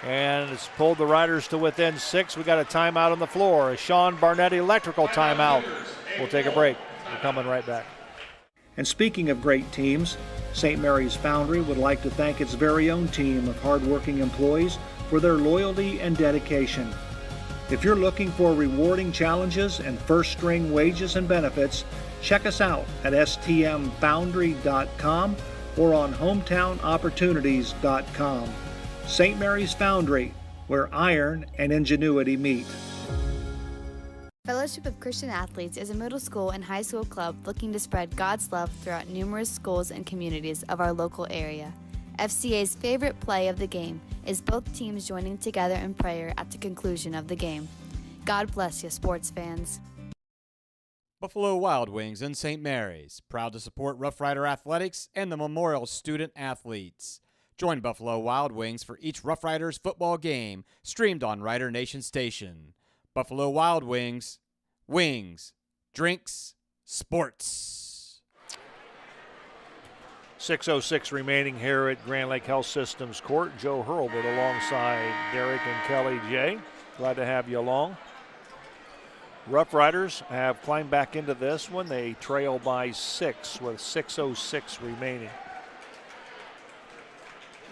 And it's pulled the Riders to within 6. We got a timeout on the floor. A Sean Barnett electrical timeout. We'll take a break. We're coming right back. And speaking of great teams, St. Mary's Foundry would like to thank its very own team of hardworking employees for their loyalty and dedication. If you're looking for rewarding challenges and first-string wages and benefits, check us out at stmfoundry.com or on hometownopportunities.com. St. Mary's Foundry, where iron and ingenuity meet. Fellowship of Christian Athletes is a middle school and high school club looking to spread God's love throughout numerous schools and communities of our local area. FCA's favorite play of the game is both teams joining together in prayer at the conclusion of the game. God bless you, sports fans. Buffalo Wild Wings in St. Mary's, proud to support Rough Rider Athletics and the Memorial Student Athletes. Join Buffalo Wild Wings for each Rough Riders football game, streamed on Rider Nation Station. Buffalo Wild Wings, wings, drinks, sports. 6:06 remaining here at Grand Lake Health Systems Court. Joe Hurlbut alongside Derek and Kelly J. Glad to have you along. Rough Riders have climbed back into this one. They trail by 6 with 6:06 remaining.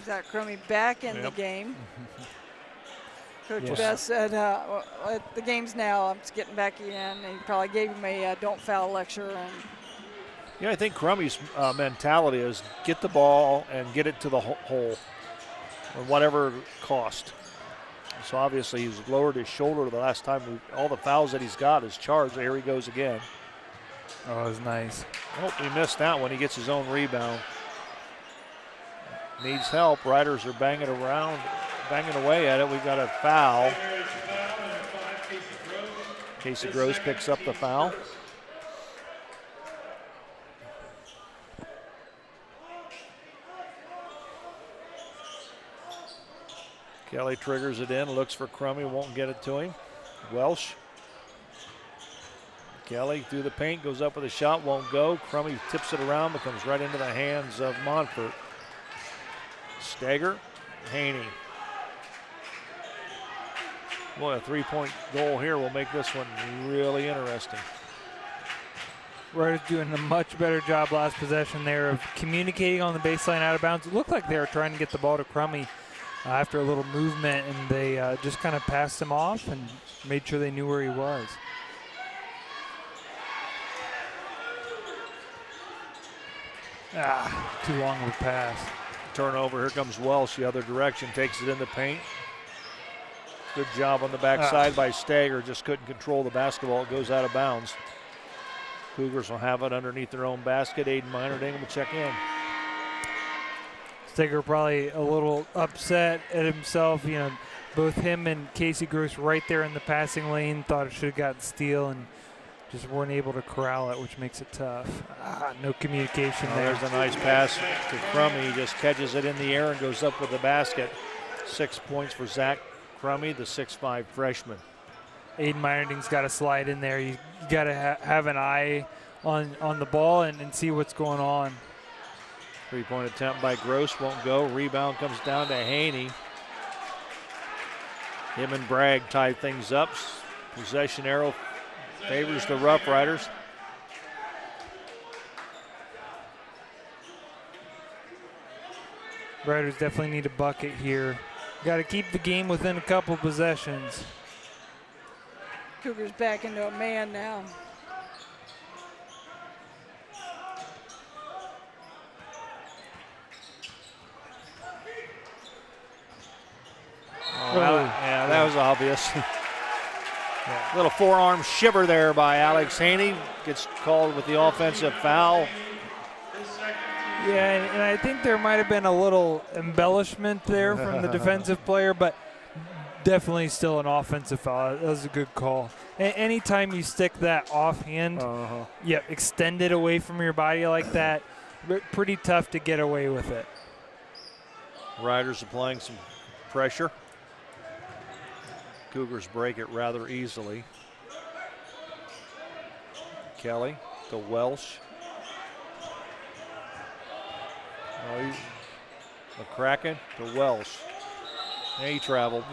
Zach Crummy back in the game. Coach Best said, the game's now, I'm just getting back in. And he probably gave him a don't foul lecture. And I think Crummy's mentality is get the ball and get it to the hole at whatever cost. So obviously he's lowered his shoulder the last time. All the fouls that he's got is charged. Here he goes again. Oh, it was nice. Oh, he missed that one. He gets his own rebound. Needs help. Riders are banging away at it. We've got a foul. Casey Gross picks up the foul. Kelly triggers it in, looks for Crummy, won't get it to him. Welsh. Kelly through the paint, goes up with a shot, won't go. Crummy tips it around, but comes right into the hands of Monfort. Stager, Haney. Boy, a 3-point goal here will make this one really interesting. Riders doing a much better job last possession there of communicating on the baseline out of bounds. It looked like they were trying to get the ball to Crummy after a little movement, and they just kind of passed him off and made sure they knew where he was. Too long of a pass. Turnover, here comes Welsh the other direction, takes it in the paint. Good job on the backside by Stager, just couldn't control the basketball, it goes out of bounds. Cougars will have it underneath their own basket. Aiden Minerding will check in. Stager probably a little upset at himself. Both him and Casey Gross right there in the passing lane. Thought it should have gotten steal, and just weren't able to corral it, which makes it tough. No communication there. There's a nice pass to Crummy. He just catches it in the air and goes up with the basket. 6 points for Zach Crummy, the 6'5" freshman. Aiden Meyerding's got to slide in there. You got to have an eye on the ball and see what's going on. 3-point attempt by Gross won't go. Rebound comes down to Haney. Him and Bragg tie things up. Possession arrow favors the Rough Riders. Riders definitely need a bucket here. Got to keep the game within a couple possessions. Cougars back into a man now. Yeah, that was obvious. Little forearm shiver there by Alex Haney. Gets called with the offensive foul. Yeah, and I think there might have been a little embellishment there from the defensive player, but definitely still an offensive foul. That was a good call. Anytime you stick that offhand, extend it away from your body like that, pretty tough to get away with it. Riders applying some pressure. Cougars break it rather easily. Kelly to Welsh. McCracken to Welsh. Yeah, he traveled.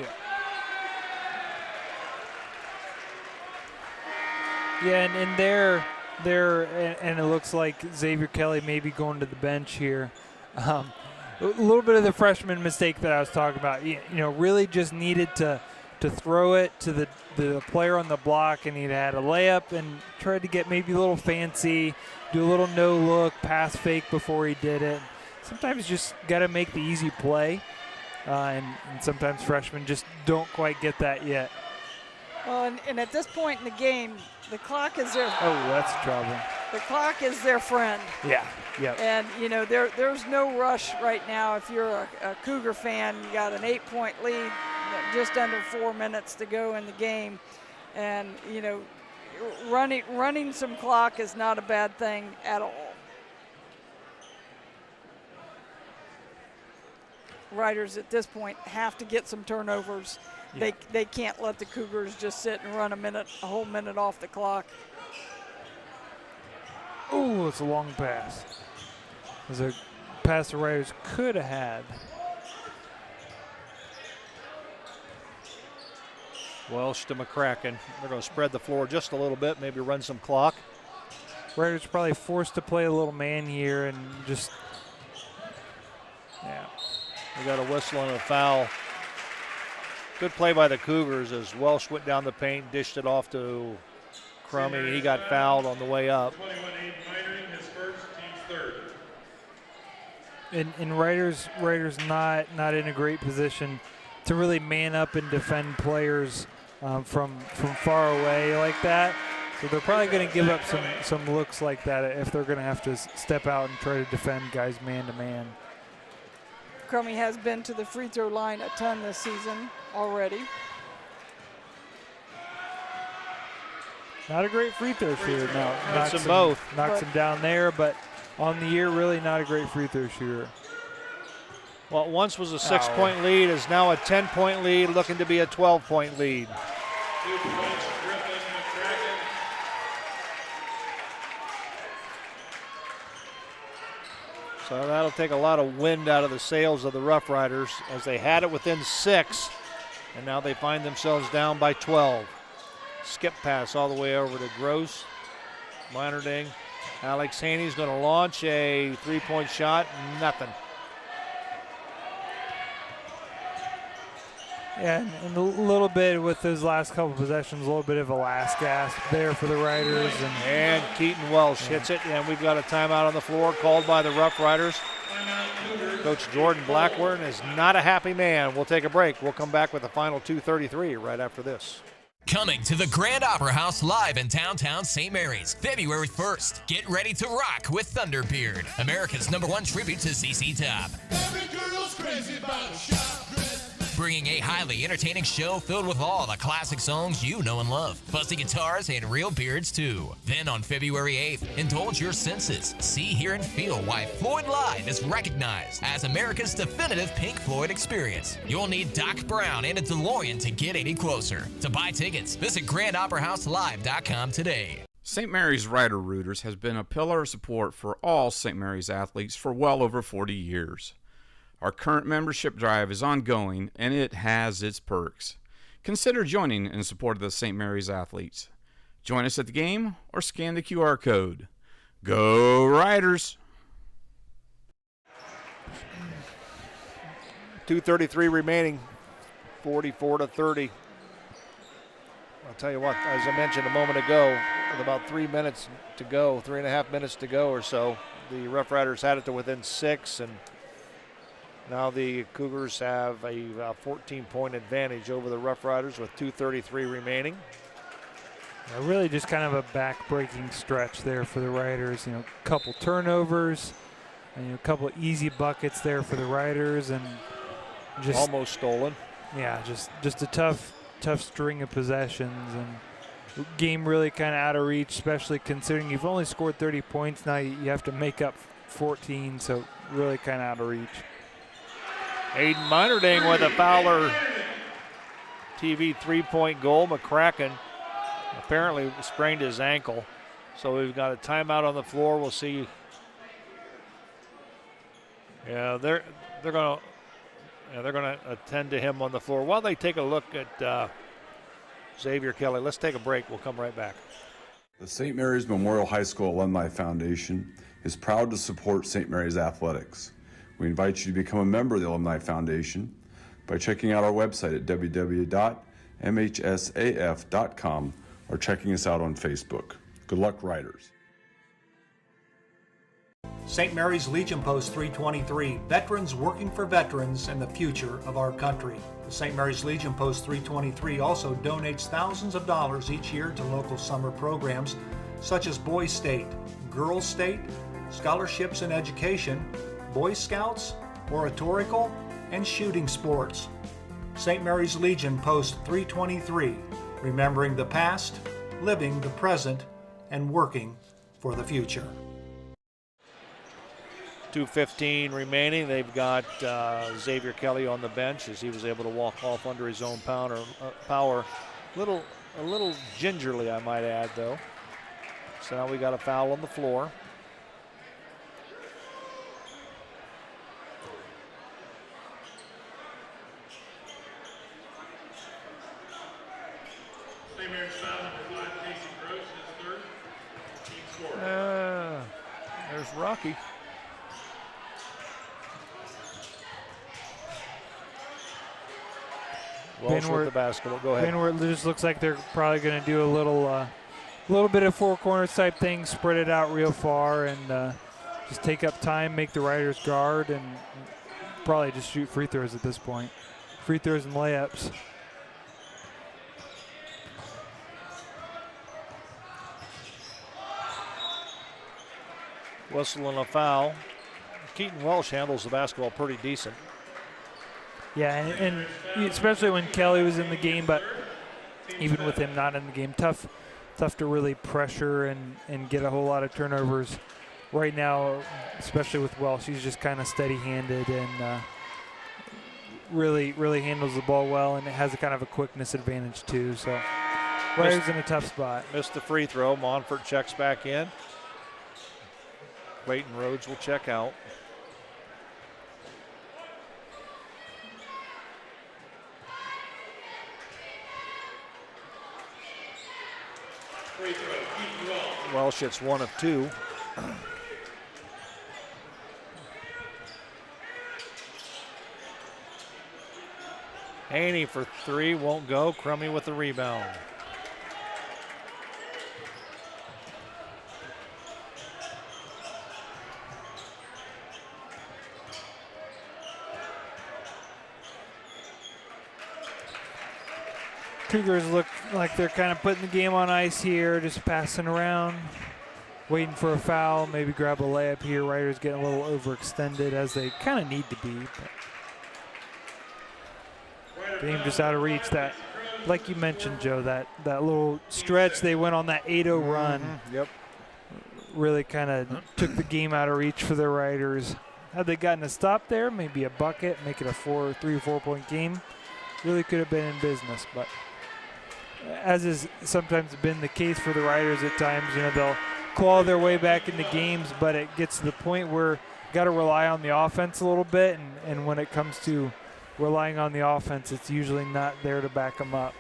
Yeah, and there, and it looks like Xavier Kelly may be going to the bench here. A little bit of the freshman mistake that I was talking about. You know, really just needed to throw it to the player on the block, and he'd had a layup and tried to get maybe a little fancy, do a little no-look, pass fake before he did it. Sometimes just got to make the easy play, and sometimes freshmen just don't quite get that yet. Well, and at this point in the game, the clock is their. Oh, that's trouble. The clock is their friend. Yeah. Yep. And you know there's no rush right now. If you're a Cougar fan, you got an 8-point lead, just under 4 minutes to go in the game, and you know, running some clock is not a bad thing at all. Riders at this point have to get some turnovers. Yeah. They can't let the Cougars just sit and run a whole minute off the clock. Oh, it's a long pass. It was a pass the Riders could have had. Welsh to McCracken. They're going to spread the floor just a little bit, maybe run some clock. Riders probably forced to play a little man here and just, yeah. We got a whistle and a foul. Good play by the Cougars as Welsh went down the paint, dished it off to Crummy. He got fouled on the way up. 21 Aiden Meyerding, his first, team's third. And Riders not in a great position to really man up and defend players from far away like that. So they're probably going to give up some looks like that if they're going to have to step out and try to defend guys man to man. Crummy has been to the free throw line a ton this season already. Not a great free throw shooter. No, knocks them both. Knocks him down there, but on the year, really not a great free throw shooter. What once was a 6-point lead is now a 10-point lead, looking to be a 12-point lead. 2 points, Griffin McCracken. So that'll take a lot of wind out of the sails of the Rough Riders as they had it within 6, and now they find themselves down by 12. Skip pass all the way over to Gross. Meyerding. Alex Haney's going to launch a 3-point shot. Nothing. Yeah, and a little bit with those last couple possessions, a little bit of a last gasp there for the Riders. And Keaton Welsh hits it, and we've got a timeout on the floor called by the Rough Riders. Coach Jordan Blackburn is not a happy man. We'll take a break. We'll come back with the final 2:33 right after this. Coming to the Grand Opera House live in downtown St. Mary's, February 1st. Get ready to rock with Thunderbeard, America's #1 tribute to CC Top. Every girl's crazy about a shot dress man. bringing a highly entertaining show filled with all the classic songs you know and love, fussy guitars, and real beards too. Then on February 8th, indulge your senses. See, hear, and feel why Floyd Live is recognized as America's definitive Pink Floyd experience. You'll need Doc Brown and a DeLorean to get any closer. To buy tickets, visit GrandOperaHouseLive.com today. St. Mary's Rider Rooters has been a pillar of support for all St. Mary's athletes for well over 40 years. Our current membership drive is ongoing, and it has its perks. Consider joining in support of the St. Mary's athletes. Join us at the game or scan the QR code. Go Riders! 2:33 remaining, 44-30. I'll tell you what, as I mentioned a moment ago, with about 3 minutes to go, 3.5 minutes to go or so, the Rough Riders had it to within 6, and now the Cougars have a 14-point advantage over the Rough Riders with 2:33 remaining. Yeah, really just kind of a back-breaking stretch there for the Riders. A couple turnovers, and a couple easy buckets there for the Riders, and just almost stolen. Yeah, just a tough string of possessions, and game really kind of out of reach, especially considering you've only scored 30 points. Now you have to make up 14, so really kind of out of reach. Aiden Minerding with a Fowler TV 3-point goal. McCracken apparently sprained his ankle, so we've got a timeout on the floor. We'll see. Yeah, they're gonna attend to him on the floor while they take a look at Xavier Kelly. Let's take a break. We'll come right back. The St. Mary's Memorial High School Alumni Foundation is proud to support St. Mary's athletics. We invite you to become a member of the Alumni Foundation by checking out our website at www.mhsaf.com or checking us out on Facebook. Good luck, Riders. St. Mary's Legion Post 323, veterans working for veterans and the future of our country. The St. Mary's Legion Post 323 also donates thousands of dollars each year to local summer programs such as Boys State, Girls State, scholarships in education, Boy Scouts, oratorical, and shooting sports. St. Mary's Legion Post 323, remembering the past, living the present, and working for the future. 2:15 remaining. They've got Xavier Kelly on the bench as he was able to walk off under his own power. A little gingerly, I might add, though. So now we got a foul on the floor. There's Rocky. Walsh with the basketball. Go ahead. Benward just looks like they're probably going to do a little bit of four corners type thing, spread it out real far, and just take up time, make the Riders guard, and probably just shoot free throws at this point. Free throws and layups. Whistle and a foul. Keaton Welsh handles the basketball pretty decent. Yeah, and especially when Kelly was in the game, but even with him not in the game, tough to really pressure and get a whole lot of turnovers. Right now, especially with Welsh, he's just kind of steady-handed and really handles the ball well, and it has a kind of a quickness advantage too. So Riders in a tough spot. Missed the free throw. Monfort checks back in. Clayton Rhodes will check out. Welsh hits 1 of 2. Haney for 3, won't go. Crummy with the rebound. Cougars look like they're kind of putting the game on ice here, just passing around, waiting for a foul, maybe grab a layup here. Riders getting a little overextended as they kind of need to be. But game just out of reach. That, like you mentioned, Joe, that little stretch they went on, that 8-0 run. Yep. Really kind of took the game out of reach for the Riders. Had they gotten a stop there, maybe a bucket, make it a 3 or 4 point game, really could have been in business. But as is sometimes been the case for the Riders at times, they'll claw their way back into games, but it gets to the point where you got to rely on the offense a little bit, and when it comes to relying on the offense, it's usually not there to back them up.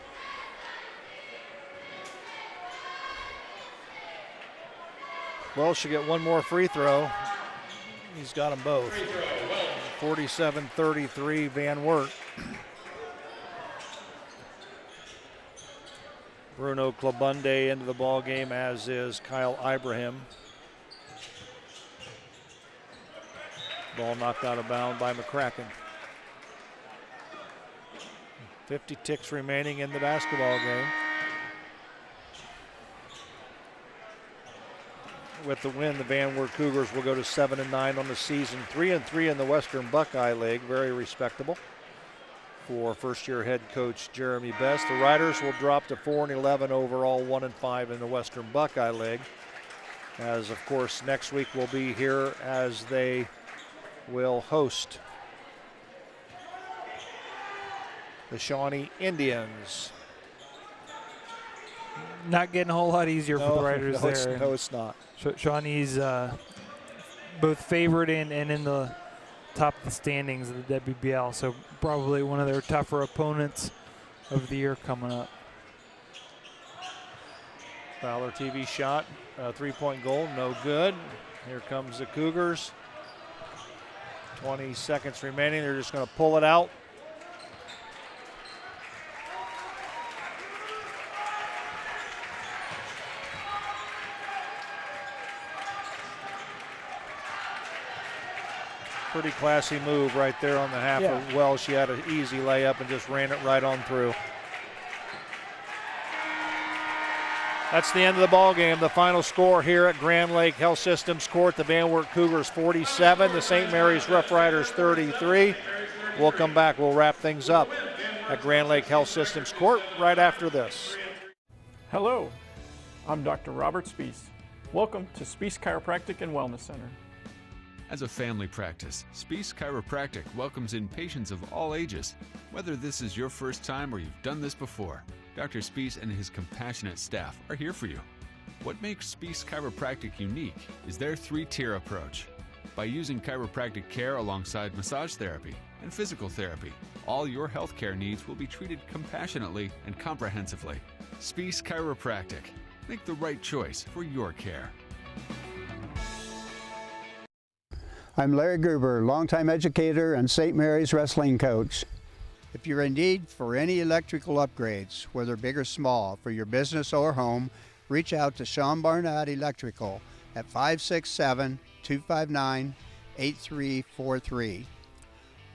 Wells should get one more free throw. He's got them both. 47-33, Van Wert. Bruno Klabunde into the ball game, as is Kyle Ibrahim. Ball knocked out of bounds by McCracken. 50 ticks remaining in the basketball game. With the win, the Van Wert Cougars will go to 7-9 on the season, 3-3 in the Western Buckeye League. Very respectable for first-year head coach Jeremy Best. The Riders will drop to 4-11 overall, 1-5 in the Western Buckeye League. As of course, next week we'll be here as they will host the Shawnee Indians. Not getting a whole lot easier for the Riders there. No, it's not. Shawnee's both favored and in the top of the standings of the WBL, so probably one of their tougher opponents of the year coming up. Fowler TV shot, three-point goal, no good. Here comes the Cougars. 20 seconds remaining. They're just going to pull it out. Pretty classy move right there on the half of Wells. She had an easy layup and just ran it right on through. That's the end of the ball game. The final score here at Grand Lake Health Systems Court, the Van Wert Cougars 47, the St. Mary's Rough Riders 33. We'll come back. We'll wrap things up at Grand Lake Health Systems Court right after this. Hello, I'm Dr. Robert Spees. Welcome to Spees Chiropractic and Wellness Center. As a family practice, Spees Chiropractic welcomes in patients of all ages. Whether this is your first time or you've done this before, Dr. Spees and his compassionate staff are here for you. What makes Spees Chiropractic unique is their 3-tier approach. By using chiropractic care alongside massage therapy and physical therapy, all your healthcare needs will be treated compassionately and comprehensively. Spees Chiropractic. Make the right choice for your care. I'm Larry Gruber, longtime educator and St. Mary's wrestling coach. If you're in need for any electrical upgrades, whether big or small, for your business or home, reach out to Sean Barnett Electrical at 567-259-8343.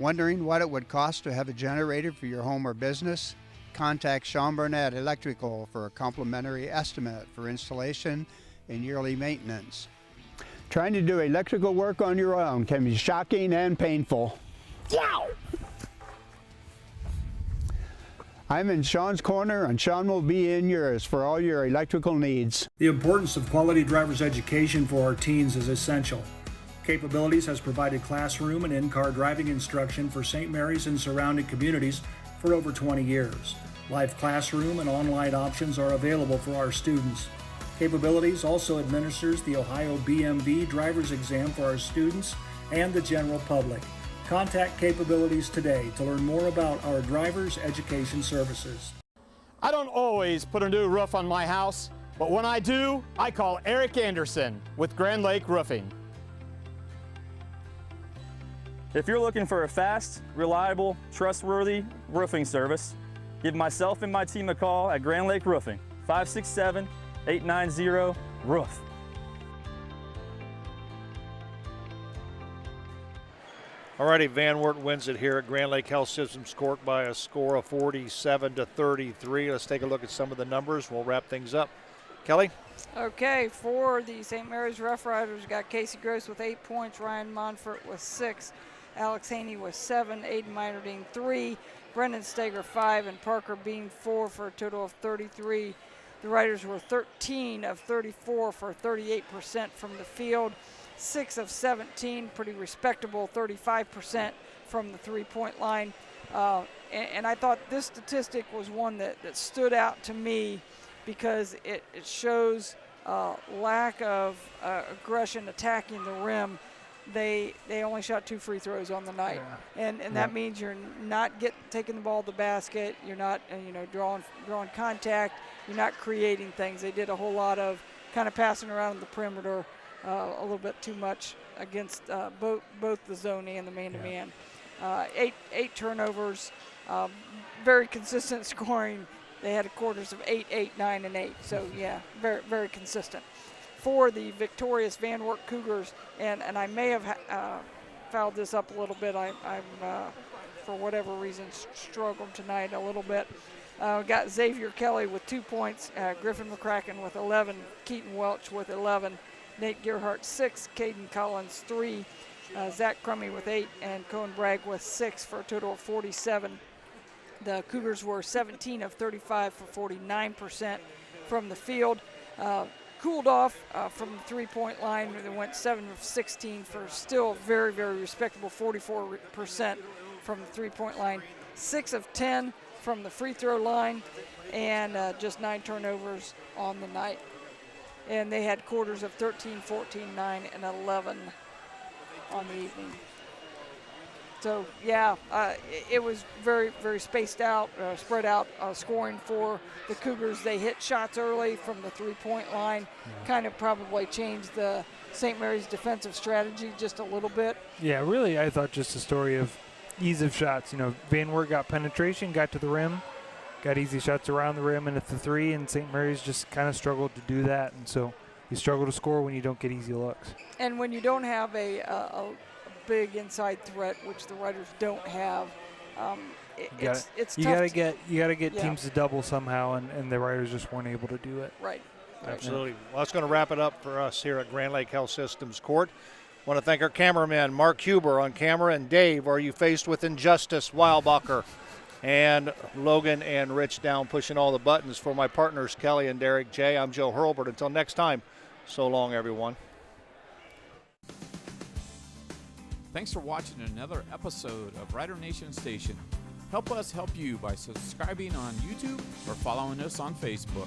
Wondering what it would cost to have a generator for your home or business? Contact Sean Barnett Electrical for a complimentary estimate for installation and yearly maintenance. Trying to do electrical work on your own can be shocking and painful. Yow! I'm in Sean's corner, and Sean will be in yours for all your electrical needs. The importance of quality driver's education for our teens is essential. Capabilities has provided classroom and in-car driving instruction for St. Mary's and surrounding communities for over 20 years. Live classroom and online options are available for our students. Capabilities also administers the Ohio BMV driver's exam for our students and the general public. Contact Capabilities today to learn more about our driver's education services. I don't always put a new roof on my house, but when I do, I call Eric Anderson with Grand Lake Roofing. If you're looking for a fast, reliable, trustworthy roofing service, give myself and my team a call at Grand Lake Roofing, 567-890-ROOF. Alrighty, Van Wert wins it here at Grand Lake Health Systems Court by a score of 47-33. Let's take a look at some of the numbers. We'll wrap things up. Kelly? Okay, for the St. Mary's Rough Riders, we got Casey Gross with 8 points, Ryan Monfort with 6. Alex Haney with 7, Aiden Meinerding 3, Brendan Steger 5, and Parker Bean 4 for a total of 33. The Riders were 13 of 34 for 38% from the field, 6 of 17, pretty respectable 35% from the three-point line. And I thought this statistic was one that stood out to me because it shows lack of aggression attacking the rim. They only shot 2 free throws on the night, and that means you're not taking the ball to the basket. You're not drawing contact. You're not creating things. They did a whole lot of kind of passing around the perimeter, a little bit too much against both the zone and the man-to-man. 8 turnovers, very consistent scoring. They had quarters of 8, 8, 9, and 8. So yeah, very very consistent. For the victorious Van Wert Cougars, and I may have fouled this up a little bit. I'm for whatever reason struggled tonight a little bit. Got Xavier Kelly with 2 points, Griffin McCracken with 11, Keaton Welch with 11, Nate Gerhardt 6, Caden Collins 3, Zach Crummy with 8, and Cohen Bragg with 6 for a total of 47. The Cougars were 17 of 35 for 49% from the field. Cooled off from the three-point line. They went 7 of 16 for still very, very respectable 44% from the three-point line. 6 of 10 from the free throw line, and just 9 turnovers on the night. And they had quarters of 13, 14, 9, and 11 on the evening. So yeah, it was very, very spaced out, spread out scoring for the Cougars. They hit shots early from the three-point line, kind of probably changed the St. Mary's defensive strategy just a little bit. Yeah, really, I thought just a story of ease of shots. Van Wert got penetration, got to the rim, got easy shots around the rim and at the three, and St. Mary's just kind of struggled to do that. And so you struggle to score when you don't get easy looks. And when you don't have a big inside threat, which the Riders don't have, it's tough. You gotta get teams to double somehow, and the Riders just weren't able to do it. Right. Absolutely. Well, that's going to wrap it up for us here at Grand Lake Health Systems Court. Want to thank our cameraman, Mark Huber, on camera, and Dave, Are You Faced with Injustice, Weilbacher, and Logan and Rich down pushing all the buttons. For my partners, Kelly and Derek J., I'm Joe Hurlbert. Until next time, so long, everyone. Thanks for watching another episode of Rider Nation Station. Help us help you by subscribing on YouTube or following us on Facebook.